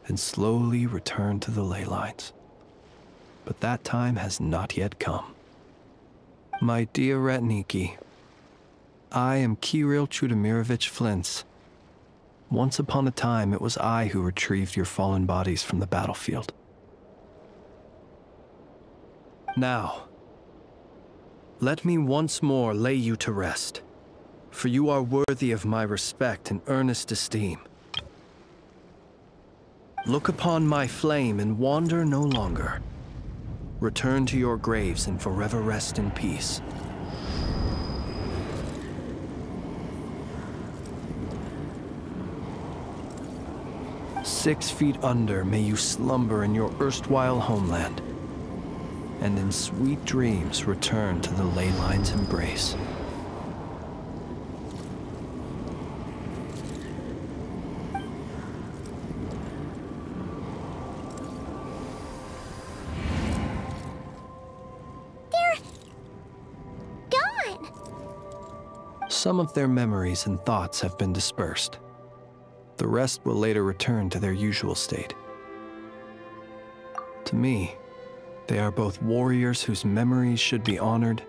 Speaker 6: and slowly return to the ley lines. But that time has not yet come. My dear Ratniki, I am Kirill Chudamirovich Flintz. Once upon a time, it was I who retrieved your fallen bodies from the battlefield. Now, let me once more lay you to rest, for you are worthy of my respect and earnest esteem. Look upon my flame and wander no longer. Return to your graves and forever rest in peace. "6 feet under may you slumber in your erstwhile homeland, and in sweet dreams return to the ley line's embrace."
Speaker 4: They're gone.
Speaker 6: Some of their memories and thoughts have been dispersed. The rest will later return to their usual state. To me, they are both warriors whose memories should be honored,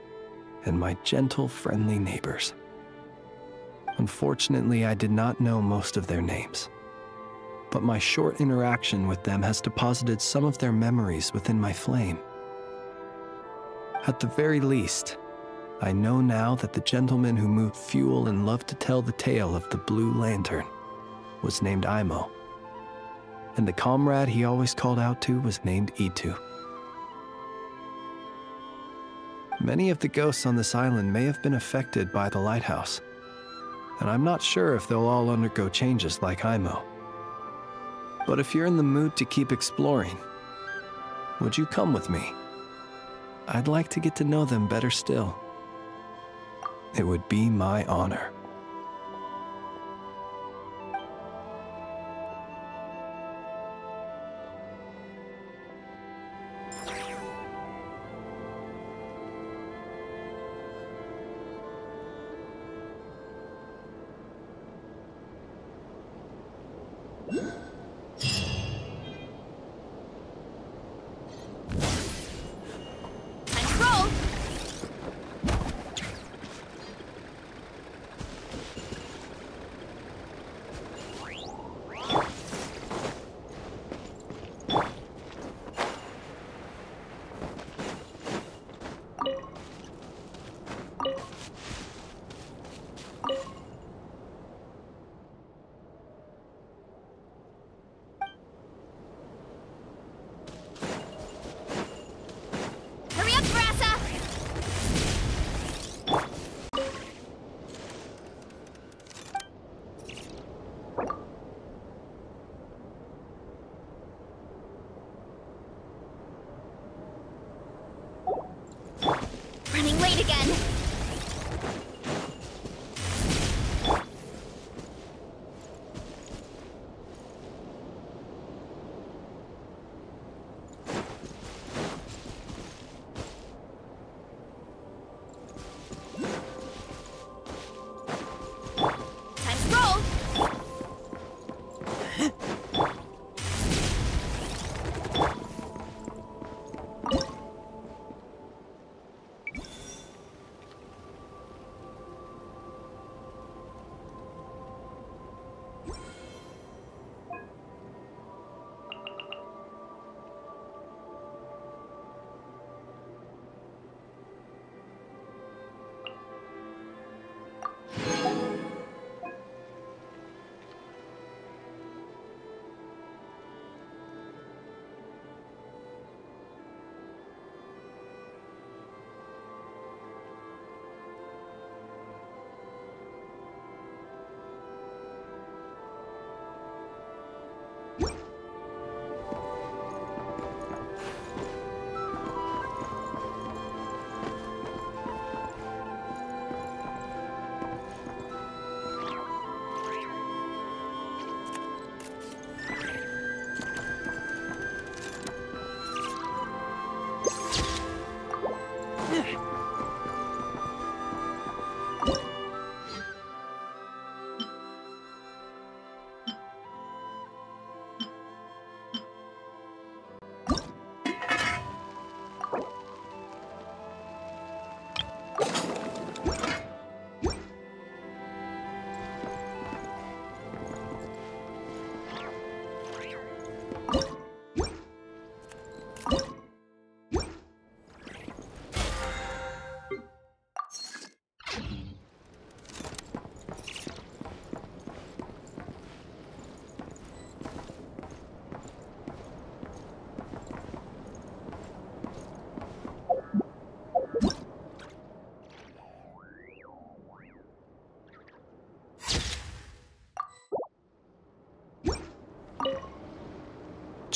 Speaker 6: and my gentle, friendly neighbors. Unfortunately, I did not know most of their names, but my short interaction with them has deposited some of their memories within my flame. At the very least, I know now that the gentleman who moved fuel and loved to tell the tale of the Blue Lantern was named Imo, and the comrade he always called out to was named Itu. Many of the ghosts on this island may have been affected by the lighthouse, and I'm not sure if they'll all undergo changes like Imo. But if you're in the mood to keep exploring, would you come with me? I'd like to get to know them better still. It would be my honor.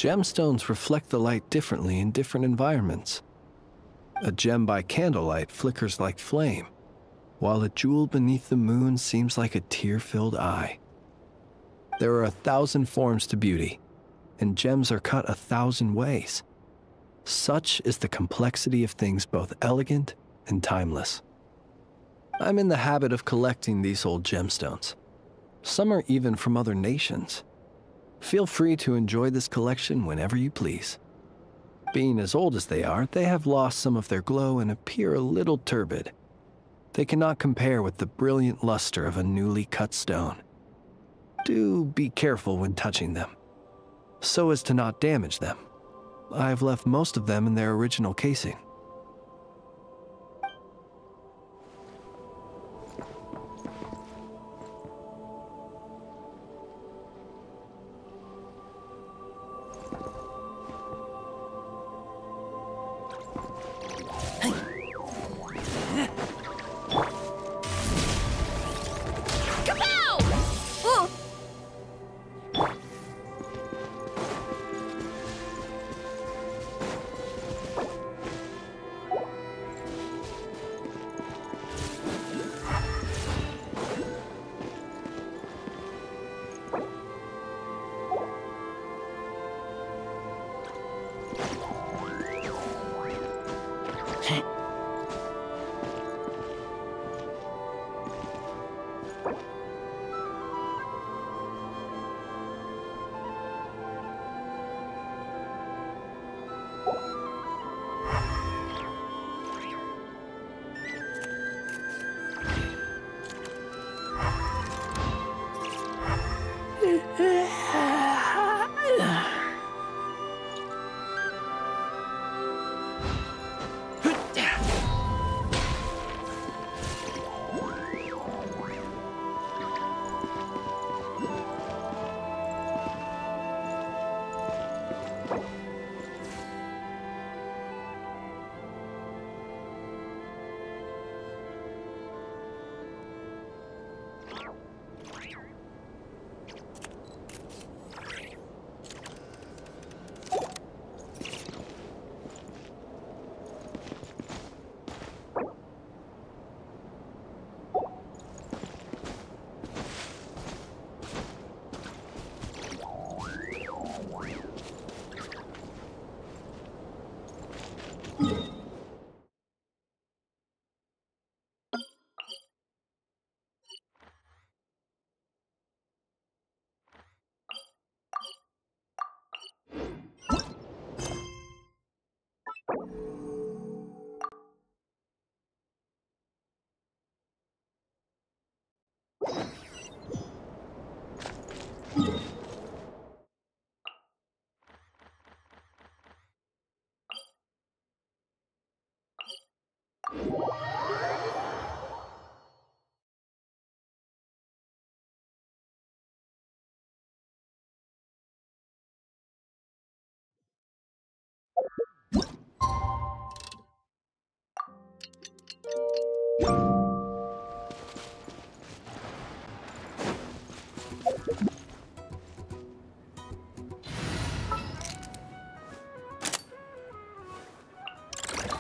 Speaker 6: Gemstones reflect the light differently in different environments. A gem by candlelight flickers like flame, while a jewel beneath the moon seems like a tear-filled eye. There are 1,000 forms to beauty, and gems are cut 1,000 ways. Such is the complexity of things both elegant and timeless. I'm in the habit of collecting these old gemstones. Some are even from other nations. Feel free to enjoy this collection whenever you please. Being as old as they are, they have lost some of their glow and appear a little turbid. They cannot compare with the brilliant luster of a newly cut stone. Do be careful when touching them, so as to not damage them. I've left most of them in their original casing.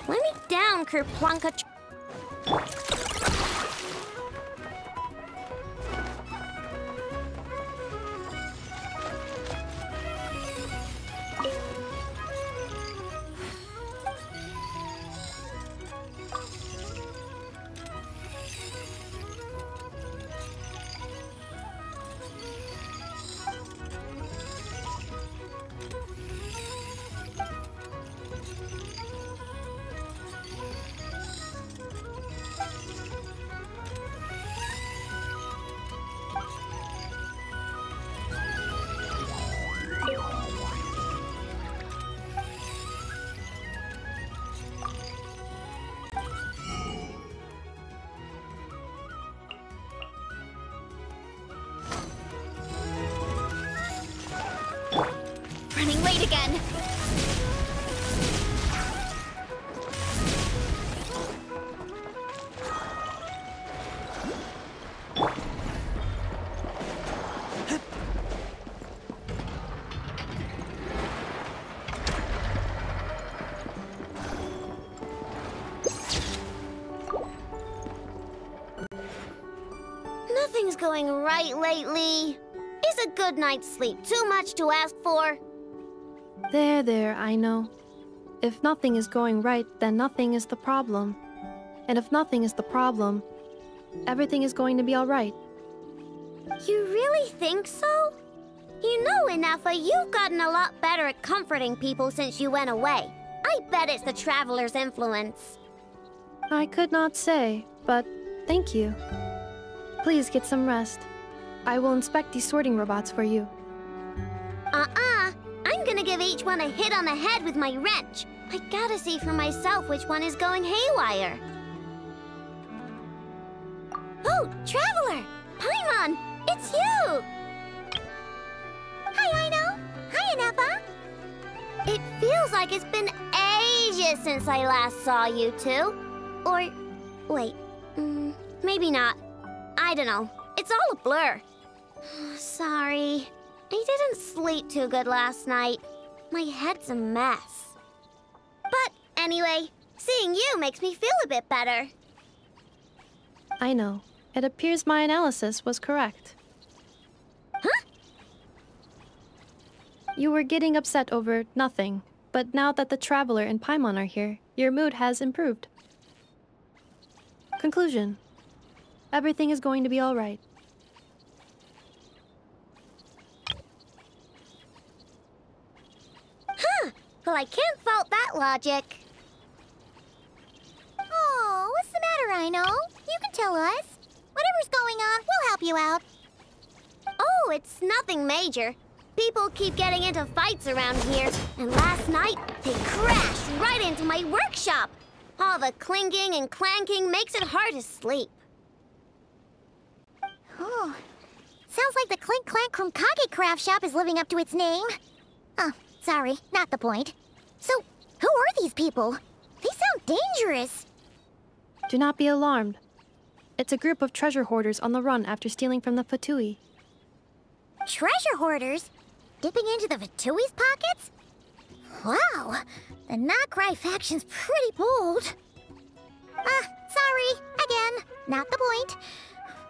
Speaker 4: Let me down, Krumkake.
Speaker 2: Running late again.
Speaker 11: right lately? Is a good night's sleep too much to ask for?
Speaker 12: There, I know. If nothing is going right, then nothing is the problem. And if nothing is the problem, everything is going to be alright.
Speaker 11: You really think so? You know, Inefa, you've gotten a lot better at comforting people since you went away. I bet it's the Traveler's influence.
Speaker 12: I could not say, but thank you. Please get some rest. I will inspect these sorting robots for you.
Speaker 11: I'm gonna give each one a hit on the head with my wrench. I gotta see for myself which one is going haywire. Oh, Traveler! Paimon, it's you!
Speaker 4: Hi, Aino. Hi, Inefa.
Speaker 11: It feels like it's been ages since I last saw you two. Or, wait, maybe not. I don't know. It's all a blur. Sorry. I didn't sleep too good last night. My head's a mess. But anyway, seeing you makes me feel a bit better.
Speaker 12: I know. It appears my analysis was correct.
Speaker 11: Huh?
Speaker 12: You were getting upset over nothing, but now that the Traveler and Paimon are here, your mood has improved. Conclusion. Everything is going to be alright.
Speaker 11: Huh! Well, I can't fault that logic.
Speaker 4: Oh, what's the matter, Aino? You can tell us. Whatever's going on, we'll help you out.
Speaker 11: Oh, it's nothing major. People keep getting into fights around here, and last night they crashed right into my workshop. All the clinking and clanking makes it hard to sleep.
Speaker 4: Oh, sounds like the Clink Clank Krumkake Craftshop is living up to its name. Oh, sorry, not the point. So, who are these people? They sound dangerous.
Speaker 12: Do not be alarmed. It's a group of treasure hoarders on the run after stealing from the Fatui.
Speaker 4: Treasure hoarders? Dipping into the Fatui's pockets? Wow, the Nod-Krai faction's pretty bold. Sorry, again, not the point.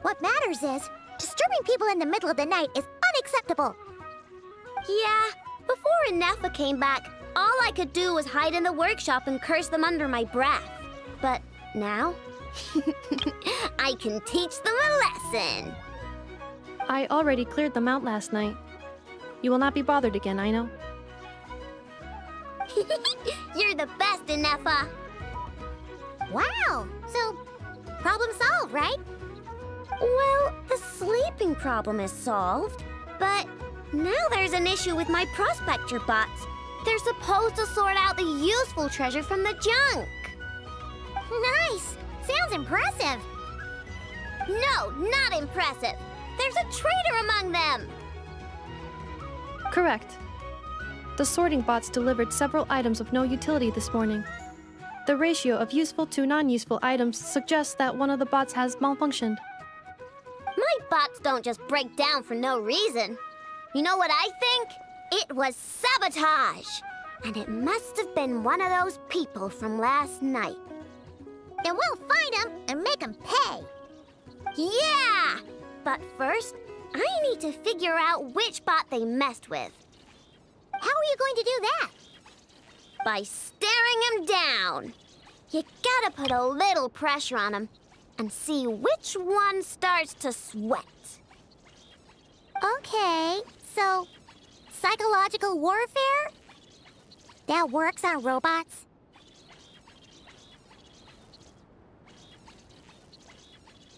Speaker 4: What matters is, disturbing people in the middle of the night is unacceptable.
Speaker 11: Yeah, before Inefa came back, all I could do was hide in the workshop and curse them under my breath. But now, I can teach them a lesson.
Speaker 12: I already cleared them out last night. You will not be bothered again, I know.
Speaker 11: You're the best, Inefa.
Speaker 4: Wow, so problem solved, right?
Speaker 11: Well, the sleeping problem is solved, but now there's an issue with my prospector bots. They're supposed to sort out the useful treasure from the junk.
Speaker 4: Nice! Sounds impressive.
Speaker 11: No, not impressive. There's a traitor among them.
Speaker 12: Correct. The sorting bots delivered several items of no utility this morning. The ratio of useful to non-useful items suggests that one of the bots has malfunctioned.
Speaker 11: My bots don't just break down for no reason. You know what I think? It was sabotage. And it must have been one of those people from last night.
Speaker 4: Then we'll find them and make them pay.
Speaker 11: Yeah! But first, I need to figure out which bot they messed with.
Speaker 4: How are you going to do that?
Speaker 11: By staring him down. You gotta put a little pressure on him and see which one starts to sweat.
Speaker 4: Okay, so psychological warfare? That works on robots?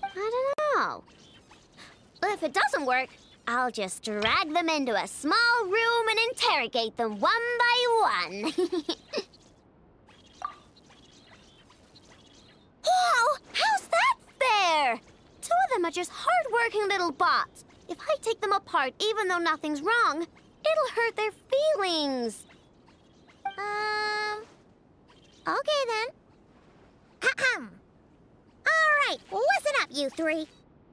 Speaker 11: I don't know. If it doesn't work, I'll just drag them into a small room and interrogate them one by one. Whoa! How's that fair? Two of them are just hard-working little bots. If I take them apart, even though nothing's wrong, it'll hurt their feelings.
Speaker 4: Okay then. Ahem. All right, listen up, you three.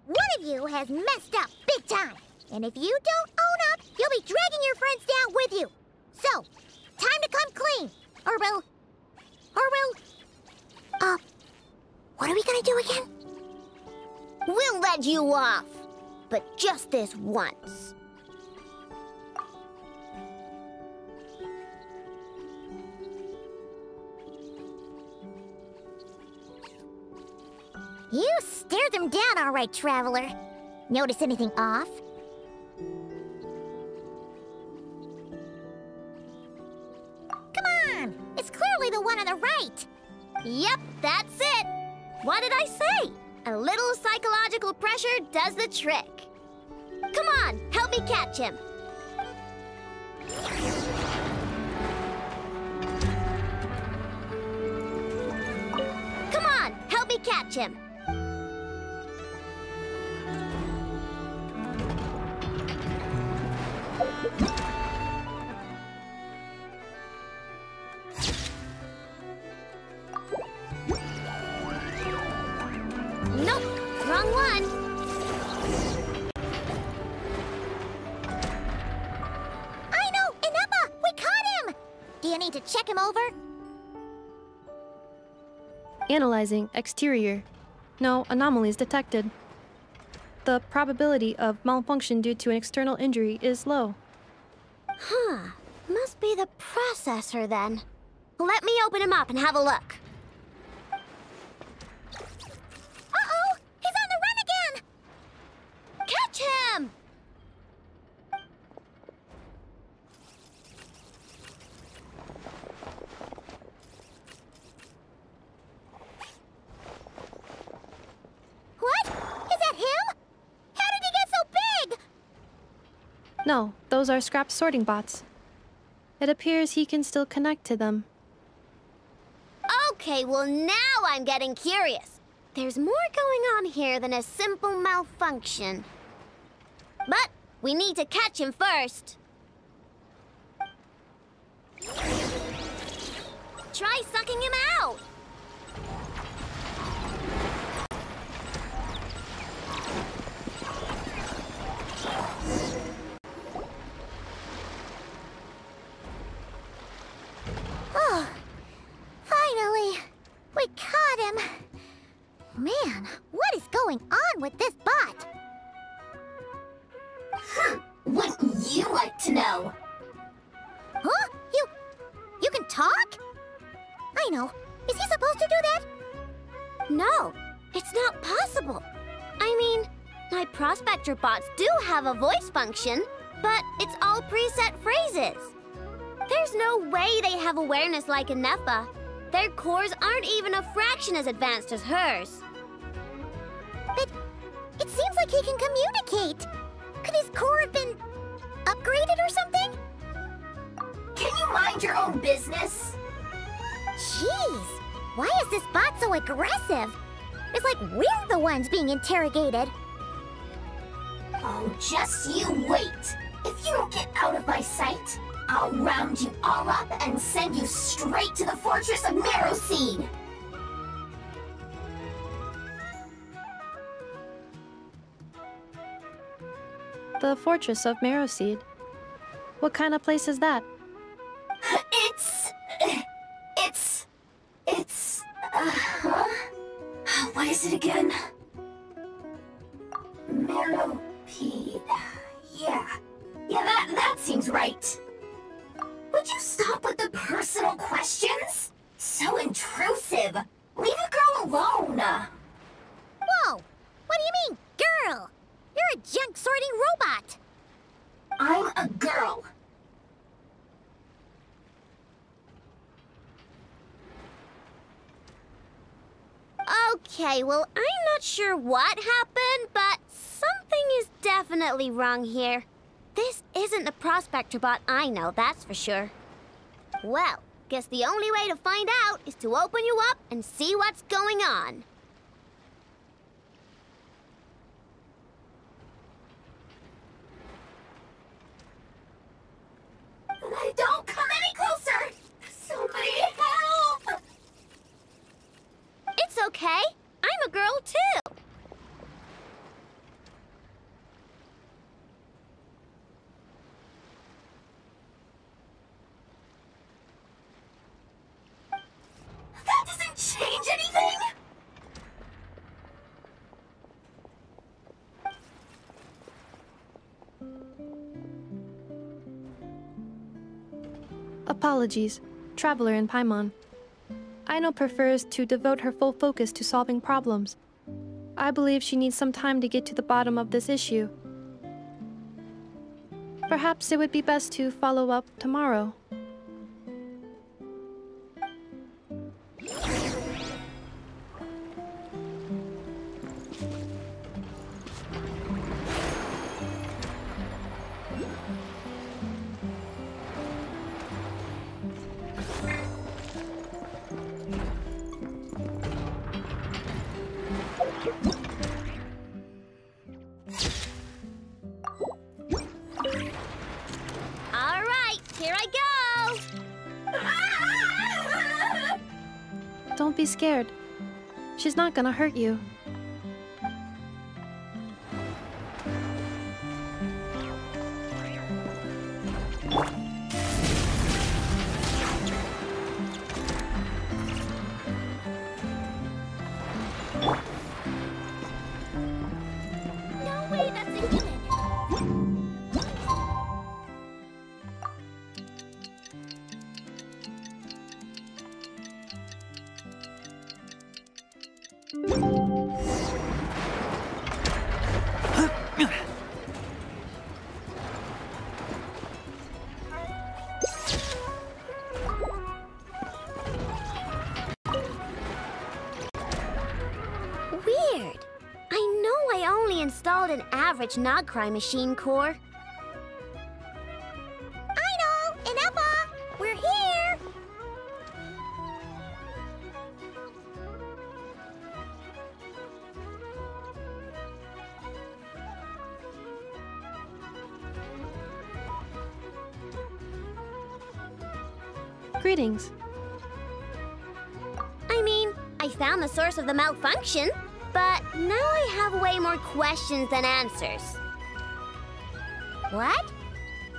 Speaker 4: One of you has messed up big time. And if you don't own up, you'll be dragging your friends down with you. So, time to come clean. Or we'll...
Speaker 11: What are we gonna do again? We'll let you off. but just this once.
Speaker 4: You stared them down all right, Traveler. Notice anything off? Come on! It's clearly the one on the right!
Speaker 11: Yep, that's it! What did I say? A little psychological pressure does the trick. Come on, help me catch him. Come on, help me catch him. Nope, wrong one.
Speaker 4: I know! Ineppa! We caught him! Do you need to check him over?
Speaker 12: Analyzing exterior. No anomalies detected. The probability of malfunction due to an external injury is low.
Speaker 11: Huh. Must be the processor then. Let me open him up and have a look.
Speaker 4: Uh-oh! He's on the run again!
Speaker 11: Catch him!
Speaker 4: What? Is that him? How did he get so big?
Speaker 12: No, those are scrap sorting bots. It appears he can still connect to them.
Speaker 11: Okay, well now I'm getting curious. There's more going on here than a simple malfunction. But we need to catch him first. Try sucking him out.
Speaker 4: Oh, finally! We caught him! Man, what is going on with this bot?
Speaker 13: Wouldn't you like to know?
Speaker 4: Huh? You can talk? I know. Is he supposed to do that?
Speaker 11: No, it's not possible. I mean, my prospector bots do have a voice function, but it's all preset phrases. There's no way they have awareness like a Nepha. Their cores aren't even a fraction as advanced as hers.
Speaker 4: But it seems like he can communicate. Could his core have been upgraded or something?
Speaker 13: Can you mind your own business?
Speaker 4: Jeez, why is this bot so aggressive? It's like we're the ones being interrogated.
Speaker 13: Oh, just you wait. If you don't get out of my sight, I'll round you all up and send you straight to the fortress of Meroseed.
Speaker 12: The fortress of Meroseed. What kind of place is that?
Speaker 13: What is it again? Meropede. Yeah, that seems right. Would you stop with the personal questions? So intrusive. Leave a girl alone.
Speaker 4: Whoa! What do you mean, girl? You're a junk sorting robot.
Speaker 13: I'm a girl.
Speaker 11: Okay, well, I'm not sure what happened, but something is definitely wrong here. This isn't the prospector bot I know, that's for sure. Well, guess the only way to find out is to open you up and see what's going on.
Speaker 13: Don't come any closer! Somebody help!
Speaker 11: It's okay. I'm a girl, too.
Speaker 13: That doesn't change anything!
Speaker 12: Apologies, Traveler in Paimon. Aino prefers to devote her full focus to solving problems. I believe she needs some time to get to the bottom of this issue. Perhaps it would be best to follow up tomorrow. Don't be scared. She's not gonna hurt you.
Speaker 11: No way, that's a human. Weird. I know I only installed an average Nod-Krai machine core. Aino and Eppa, we're here!
Speaker 12: Greetings.
Speaker 11: I mean, I found the source of the malfunction, but now I have way more questions than answers. What?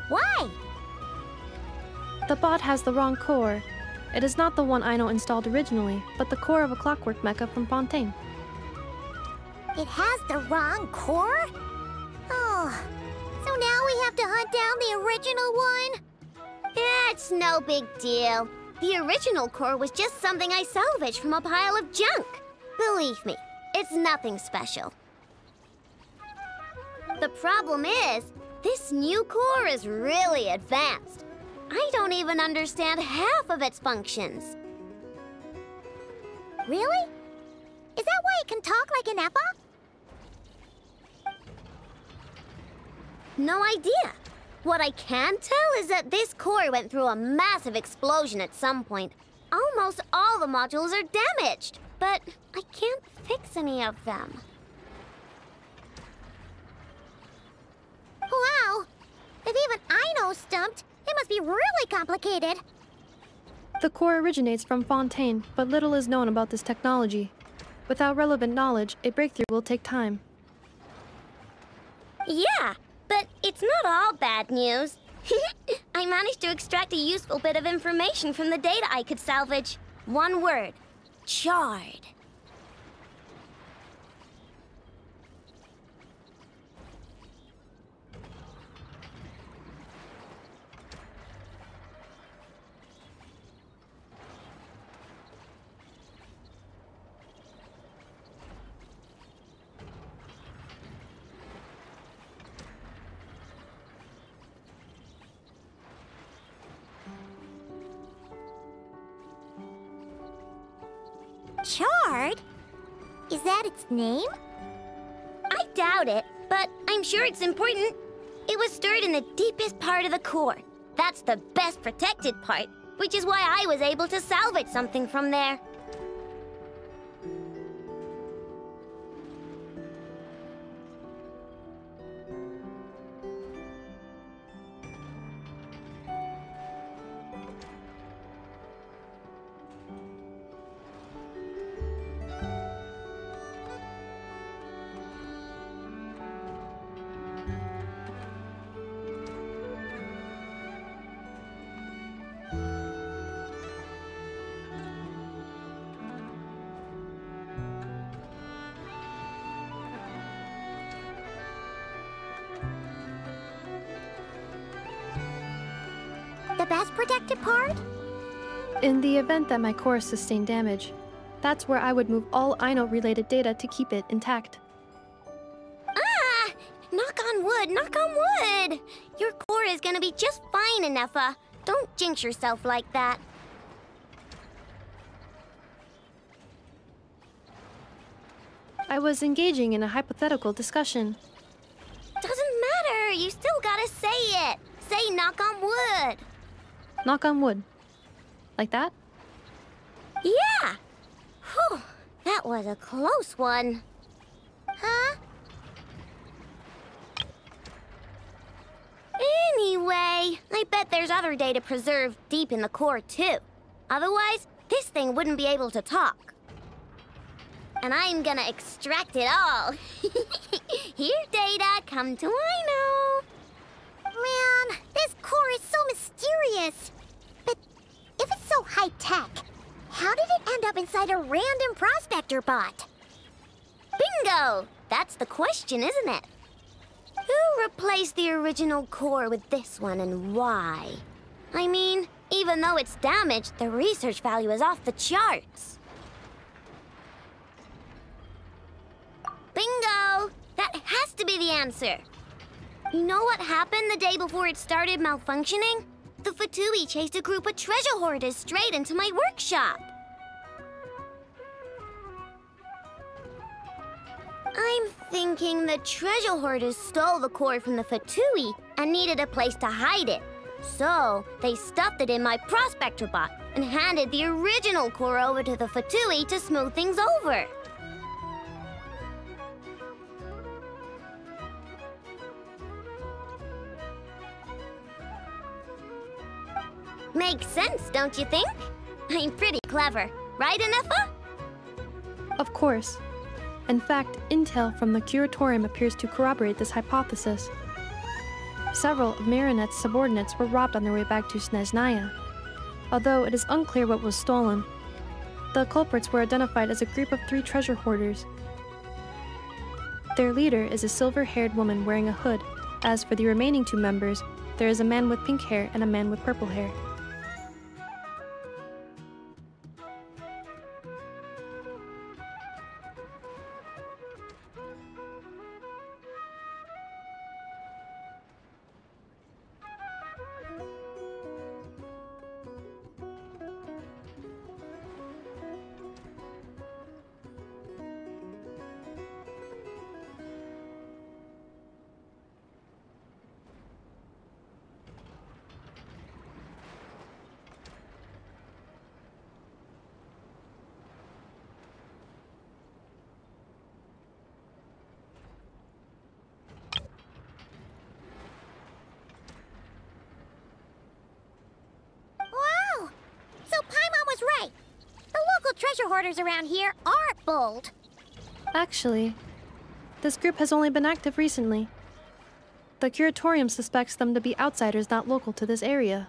Speaker 11: Why?
Speaker 12: The bot has the wrong core. It is not the one Aino installed originally, but the core of a clockwork mecha from Fontaine.
Speaker 4: It has the wrong core? Oh, so now we have to hunt down the original one?
Speaker 11: It's no big deal. The original core was just something I salvaged from a pile of junk. Believe me, it's nothing special. The problem is, this new core is really advanced. I don't even understand half of its functions.
Speaker 4: Really? Is that why it can talk like an Eppa?
Speaker 11: No idea. What I can tell is that this core went through a massive explosion at some point. Almost all the modules are damaged, but I can't fix any of them.
Speaker 4: Wow! If even Aino's stumped, it must be really complicated.
Speaker 12: The core originates from Fontaine, but little is known about this technology. Without relevant knowledge, a breakthrough will take time.
Speaker 11: Yeah, but it's not all bad news. I managed to extract a useful bit of information from the data I could salvage. One word. Charred.
Speaker 4: Charred? Is that its name?
Speaker 11: I doubt it, but I'm sure it's important. It was stored in the deepest part of the core. That's the best protected part, which is why I was able to salvage something from there.
Speaker 4: the best protected part?
Speaker 12: In the event that my core sustained damage, that's where I would move all Ino-related data to keep it intact.
Speaker 11: Ah! Knock on wood, knock on wood! Your core is gonna be just fine, Inefa. Don't jinx yourself like that.
Speaker 12: I was engaging in a hypothetical discussion.
Speaker 11: Doesn't matter, you still gotta say it. Say knock on wood.
Speaker 12: Knock on wood. Like that?
Speaker 11: Yeah! Whew, that was a close one. Huh? Anyway, I bet there's other data preserved deep in the core too. Otherwise, this thing wouldn't be able to talk. And I'm gonna extract it all. Here, data, come to Ino.
Speaker 4: Man, this core is so mysterious. But if it's so high-tech, how did it end up inside a random prospector bot?
Speaker 11: Bingo! That's the question, isn't it? Who replaced the original core with this one and why? I mean, even though it's damaged, the research value is off the charts. Bingo! That has to be the answer. You know what happened the day before it started malfunctioning? The Fatui chased a group of treasure hoarders straight into my workshop. I'm thinking the treasure hoarders stole the core from the Fatui and needed a place to hide it. So, they stuffed it in my prospector bot and handed the original core over to the Fatui to smooth things over. Makes sense, don't you think? I'm pretty clever, right, Inefa?
Speaker 12: Of course. In fact, intel from the Curatorium appears to corroborate this hypothesis. Several of Marinette's subordinates were robbed on their way back to Snezhnaya. Although it is unclear what was stolen, the culprits were identified as a group of 3 treasure hoarders. Their leader is a silver-haired woman wearing a hood. As for the remaining 2 members, there is a man with pink hair and a man with purple hair.
Speaker 4: Treasure hoarders around here aren't bold.
Speaker 12: Actually, this group has only been active recently. The Curatorium suspects them to be outsiders not local to this area.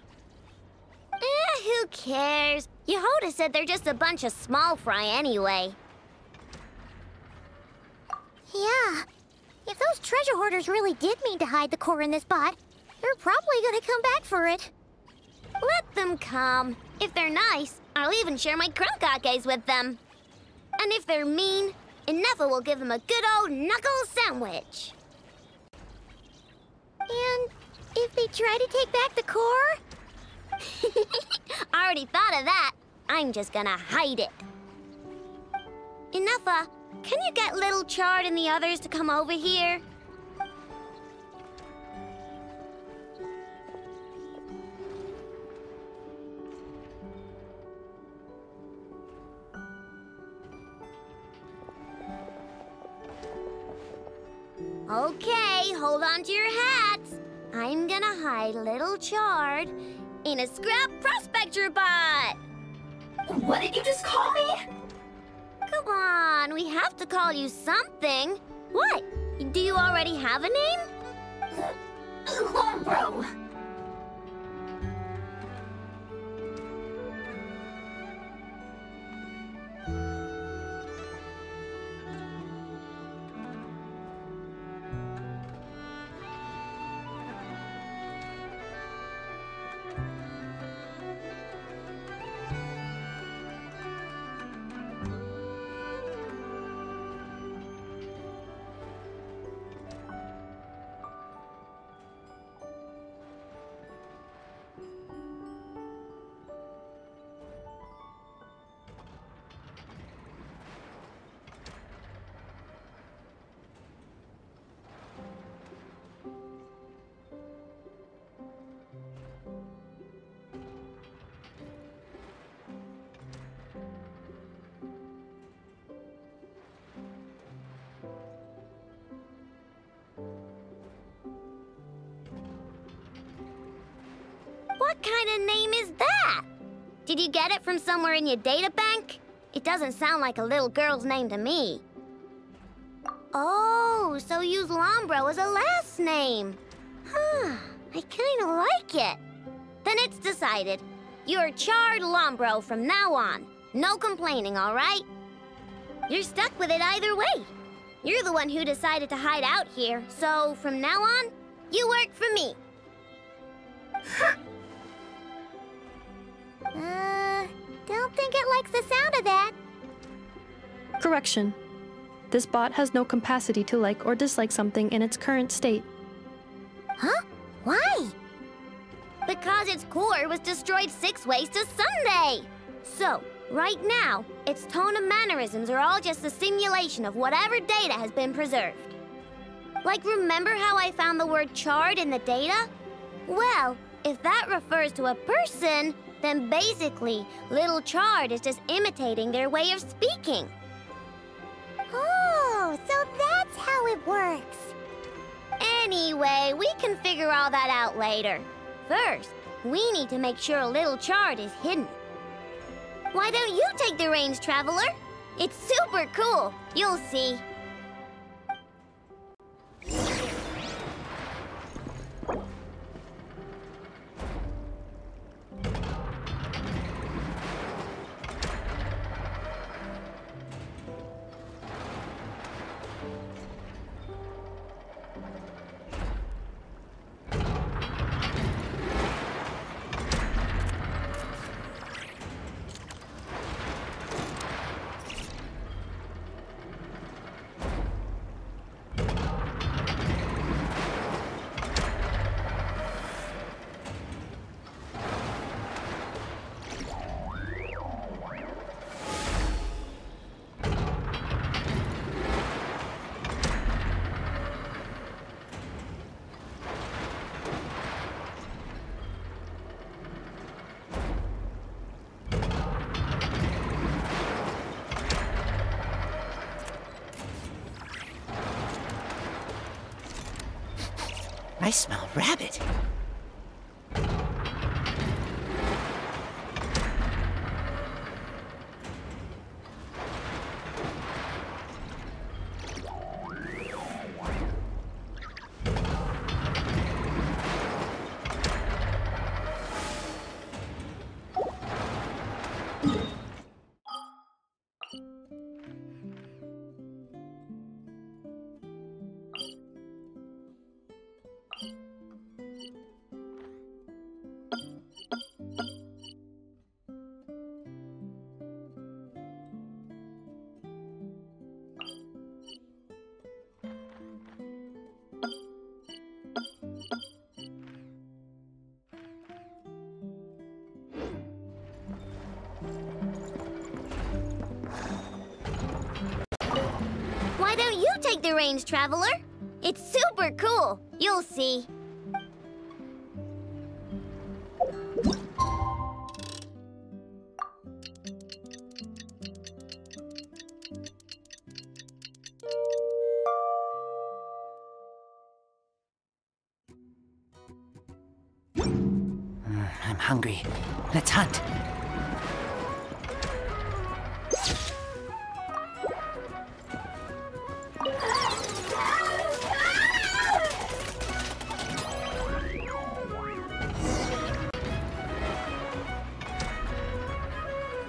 Speaker 11: Who cares? Yehoda said they're just a bunch of small fry anyway.
Speaker 4: Yeah. If those treasure hoarders really did mean to hide the core in this bot, they're probably gonna come back for it.
Speaker 11: Let them come. If they're nice, I'll even share my krumkakes with them. And if they're mean, Inefa will give them a good old knuckle sandwich.
Speaker 4: And if they try to take back the core?
Speaker 11: I already thought of that. I'm just gonna hide it. Inefa, can you get Little Chard and the others to come over here? Okay, hold on to your hats. I'm gonna hide Little Chard in a scrap prospector bot.
Speaker 13: What did you just call me?
Speaker 11: Come on, we have to call you something. What? Do you already have a name?
Speaker 13: Lombro.
Speaker 11: What kind of name is that? Did you get it from somewhere in your data bank? It doesn't sound like a little girl's name to me. Oh, so you use Lombro as a last name. Huh, I kinda like it. Then it's decided. You're Charred Lombro from now on. No complaining, all right? You're stuck with it either way. You're the one who decided to hide out here, so from now on, you work for me.
Speaker 4: Don't think it likes the sound of that.
Speaker 12: Correction. This bot has no capacity to like or dislike something in its current state.
Speaker 4: Huh? Why?
Speaker 11: Because its core was destroyed 6 ways to Sunday. So, right now, its tone and mannerisms are all just a simulation of whatever data has been preserved. Like, remember how I found the word charred in the data? Well, if that refers to a person, then basically, Little Charred is just imitating their way of speaking.
Speaker 4: Oh, so that's how it works.
Speaker 11: Anyway, we can figure all that out later. First, we need to make sure Little Charred is hidden. Why don't you take the reins, Traveler? It's super cool. You'll see.
Speaker 8: I smell rabbit.
Speaker 11: Why don't you take the reins, Traveler? It's super cool. You'll see.
Speaker 8: I'm hungry. Let's hunt.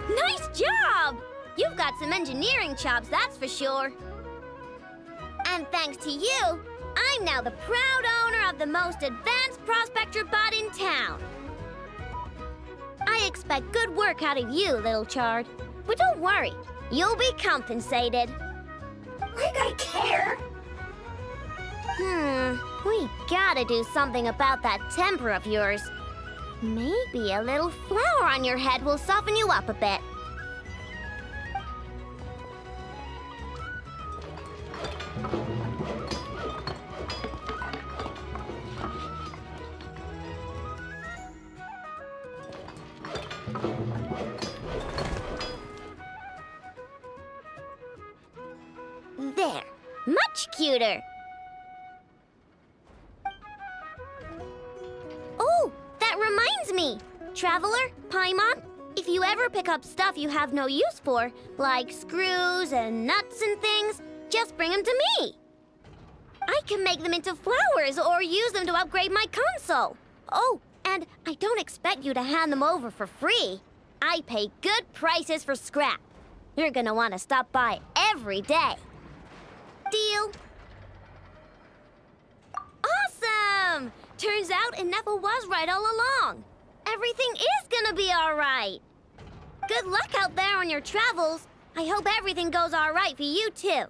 Speaker 11: Nice job! You've got some engineering chops, that's for sure. And thanks to you, I'm now the proud owner of the most advanced prospector bot in town. I expect good work out of you, Little Charred. But don't worry, you'll be compensated.
Speaker 13: Like I care.
Speaker 11: We gotta do something about that temper of yours. Maybe a little flour on your head will soften you up a bit. There, much cuter. Oh, that reminds me. Traveler, Paimon, if you ever pick up stuff you have no use for, like screws and nuts and things, just bring them to me. I can make them into flowers or use them to upgrade my console. Oh, and I don't expect you to hand them over for free. I pay good prices for scrap. You're gonna want to stop by every day. Deal? Awesome! Turns out Ineffa was right all along. Everything is gonna be all right. Good luck out there on your travels. I hope everything goes all right for you, too.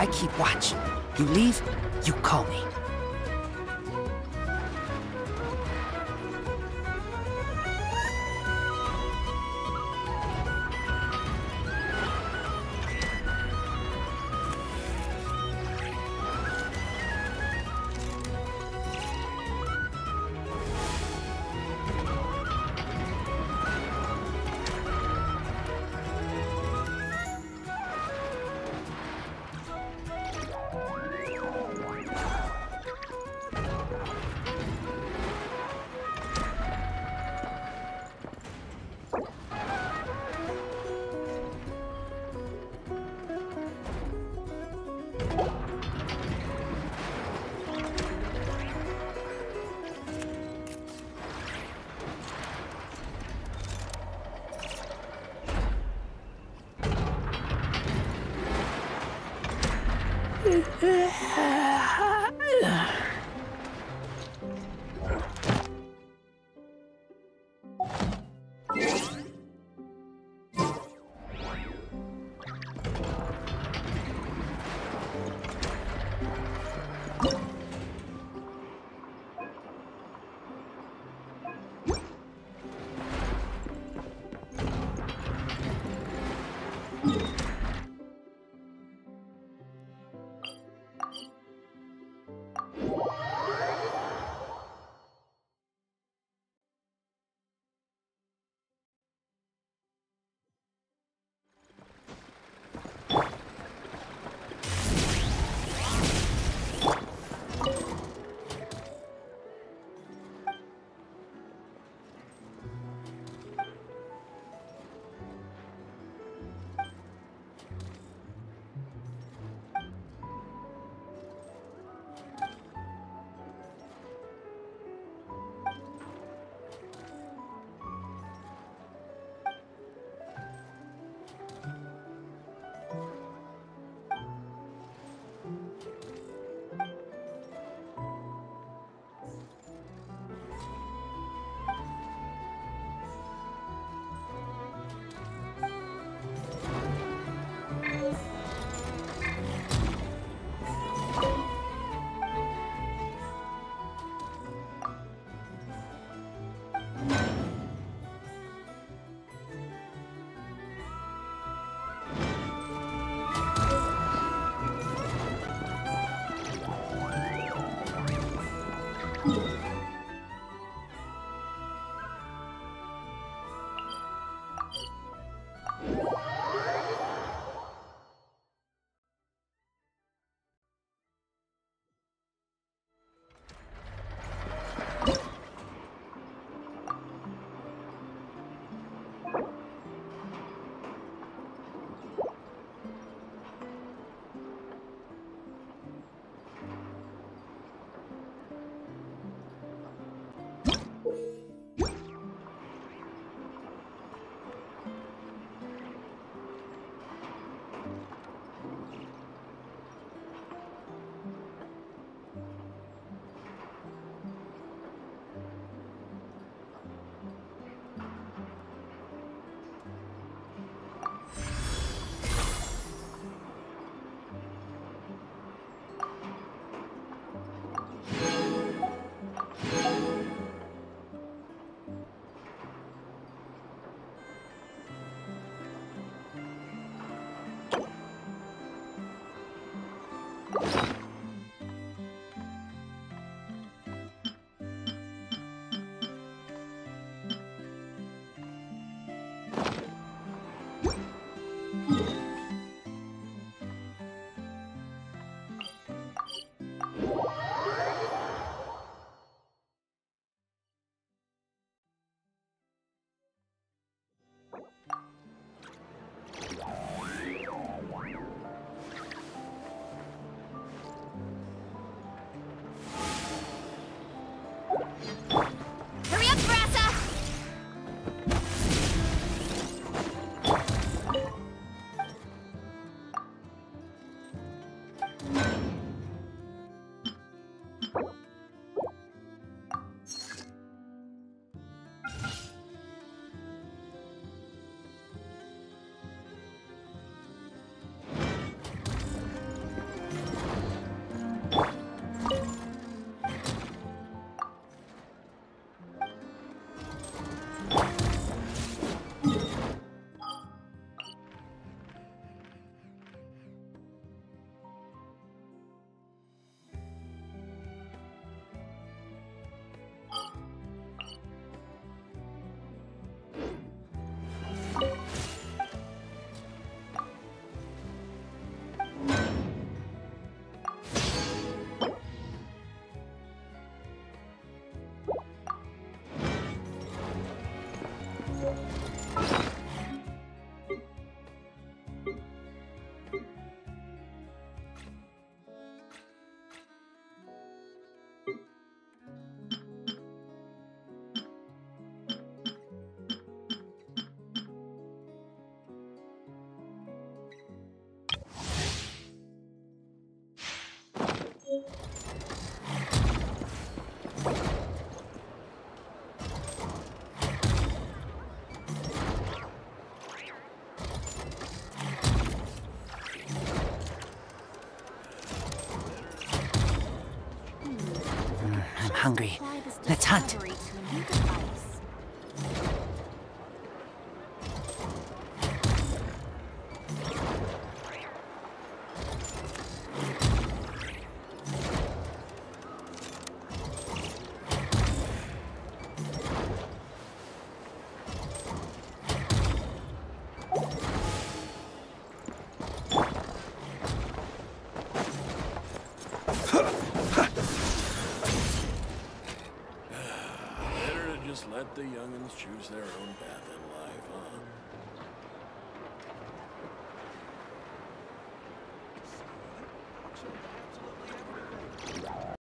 Speaker 8: I keep watch. You leave, you call me. hungry. Let's hunt.
Speaker 1: Let the young'uns choose their own path.